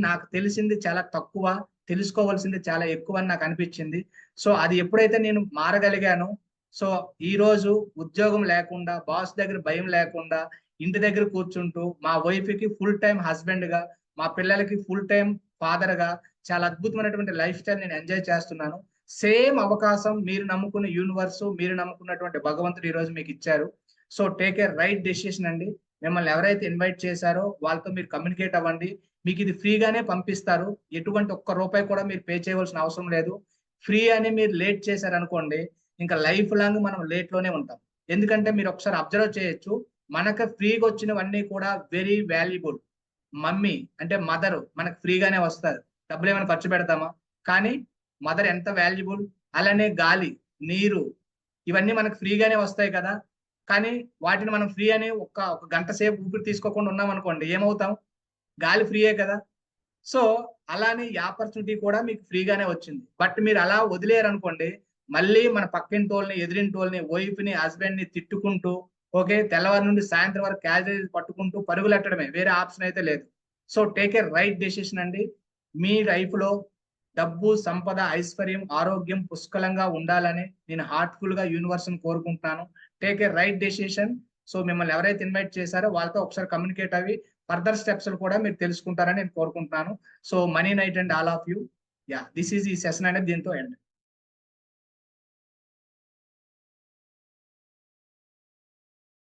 నాకు తెలిసింది చాలా తక్కువ, తెలుసుకోవాల్సింది చాలా ఎక్కువ అని నాకు అనిపించింది. సో అది ఎప్పుడైతే నేను మారగలిగానో, సో ఈ రోజు ఉద్యోగం లేకుండా, బాస్ దగ్గర భయం లేకుండా, ఇంటి దగ్గర కూర్చుంటూ మా వైఫ్ కి ఫుల్ టైం హస్బెండ్ గా, మా పిల్లలకి ఫుల్ టైం ఫాదర్ గా చాలా అద్భుతమైనటువంటి లైఫ్ స్టైల్ నేను ఎంజాయ్ చేస్తున్నాను. సేమ్ అవకాశం మీరు నమ్ముకున్న యూనివర్స్, మీరు నమ్ముకున్నటువంటి భగవంతుడు ఈ రోజు మీకు ఇచ్చారు. So take a right decision అండి. మిమ్మల్ని ఎవరైతే ఇన్వైట్ చేశారో వాళ్ళతో మీరు కమ్యూనికేట్ అవ్వండి. మీకు ఇది ఫ్రీగానే పంపిస్తారు. ఎటువంటి ₹1 కూడా మీరు పే చేయవలసిన అవసరం లేదు. ఫ్రీ అని మీరు లేట్ చేశారనుకోండి, ఇంకా లైఫ్ లాంగ్ మనం లేట్ లోనే ఉంటాం. ఎందుకంటే మీరు ఒకసారి అబ్జర్వ్ చేయొచ్చు, మనకు ఫ్రీగా వచ్చినవన్నీ కూడా వెరీ వాల్యుబుల్. మమ్మీ అంటే మదర్ మనకు ఫ్రీగానే వస్తారు, డబ్బులు ఏమైనా ఖర్చు పెడతామా? కానీ మదర్ ఎంత వాల్యుబుల్. అలానే గాలి, నీరు, ఇవన్నీ మనకు ఫ్రీగానే వస్తాయి కదా. కానీ వాటిని మనం ఫ్రీ అని ఒక గంట సేపు ఊపిరి తీసుకోకుండా ఉన్నాం అనుకోండి, ఏమవుతాం? గాలి ఫ్రీయే కదా. సో అలానే ఈ ఆపర్చునిటీ కూడా మీకు ఫ్రీగానే వచ్చింది. బట్ మీరు అలా వదిలేరు అనుకోండి, మళ్ళీ మన పక్కింటోళ్ళని, ఎదిరింటోళ్ళని, వైఫ్ ని, హస్బెండ్ ని తిట్టుకుంటూ, ఓకే, తెల్లవారి నుండి సాయంత్రం వరకు క్యాలరీస్ పట్టుకుంటూ పరుగులెట్టడమే, వేరే ఆప్షన్ అయితే లేదు. So take a right decision అండి. మీ లైఫ్ లో డబ్బు, సంపద, ఐశ్వర్యం, ఆరోగ్యం పుష్కలంగా ఉండాలని నేను హార్ట్ఫుల్ గా యూనివర్స్ ని కోరుకుంటున్నాను. Take a right decision. So మిమ్మల్ని ఎవరైతే ఇన్వైట్ చేశారో వాళ్ళతో ఒకసారి కమ్యూనికేట్ అవి ఫర్దర్ స్టెప్స్ కూడా మీరు తెలుసుకుంటారని నేను కోరుకుంటున్నాను. So money night and all of you. This is ఈ సెషన్ అనేది దీంతో ఎండ్.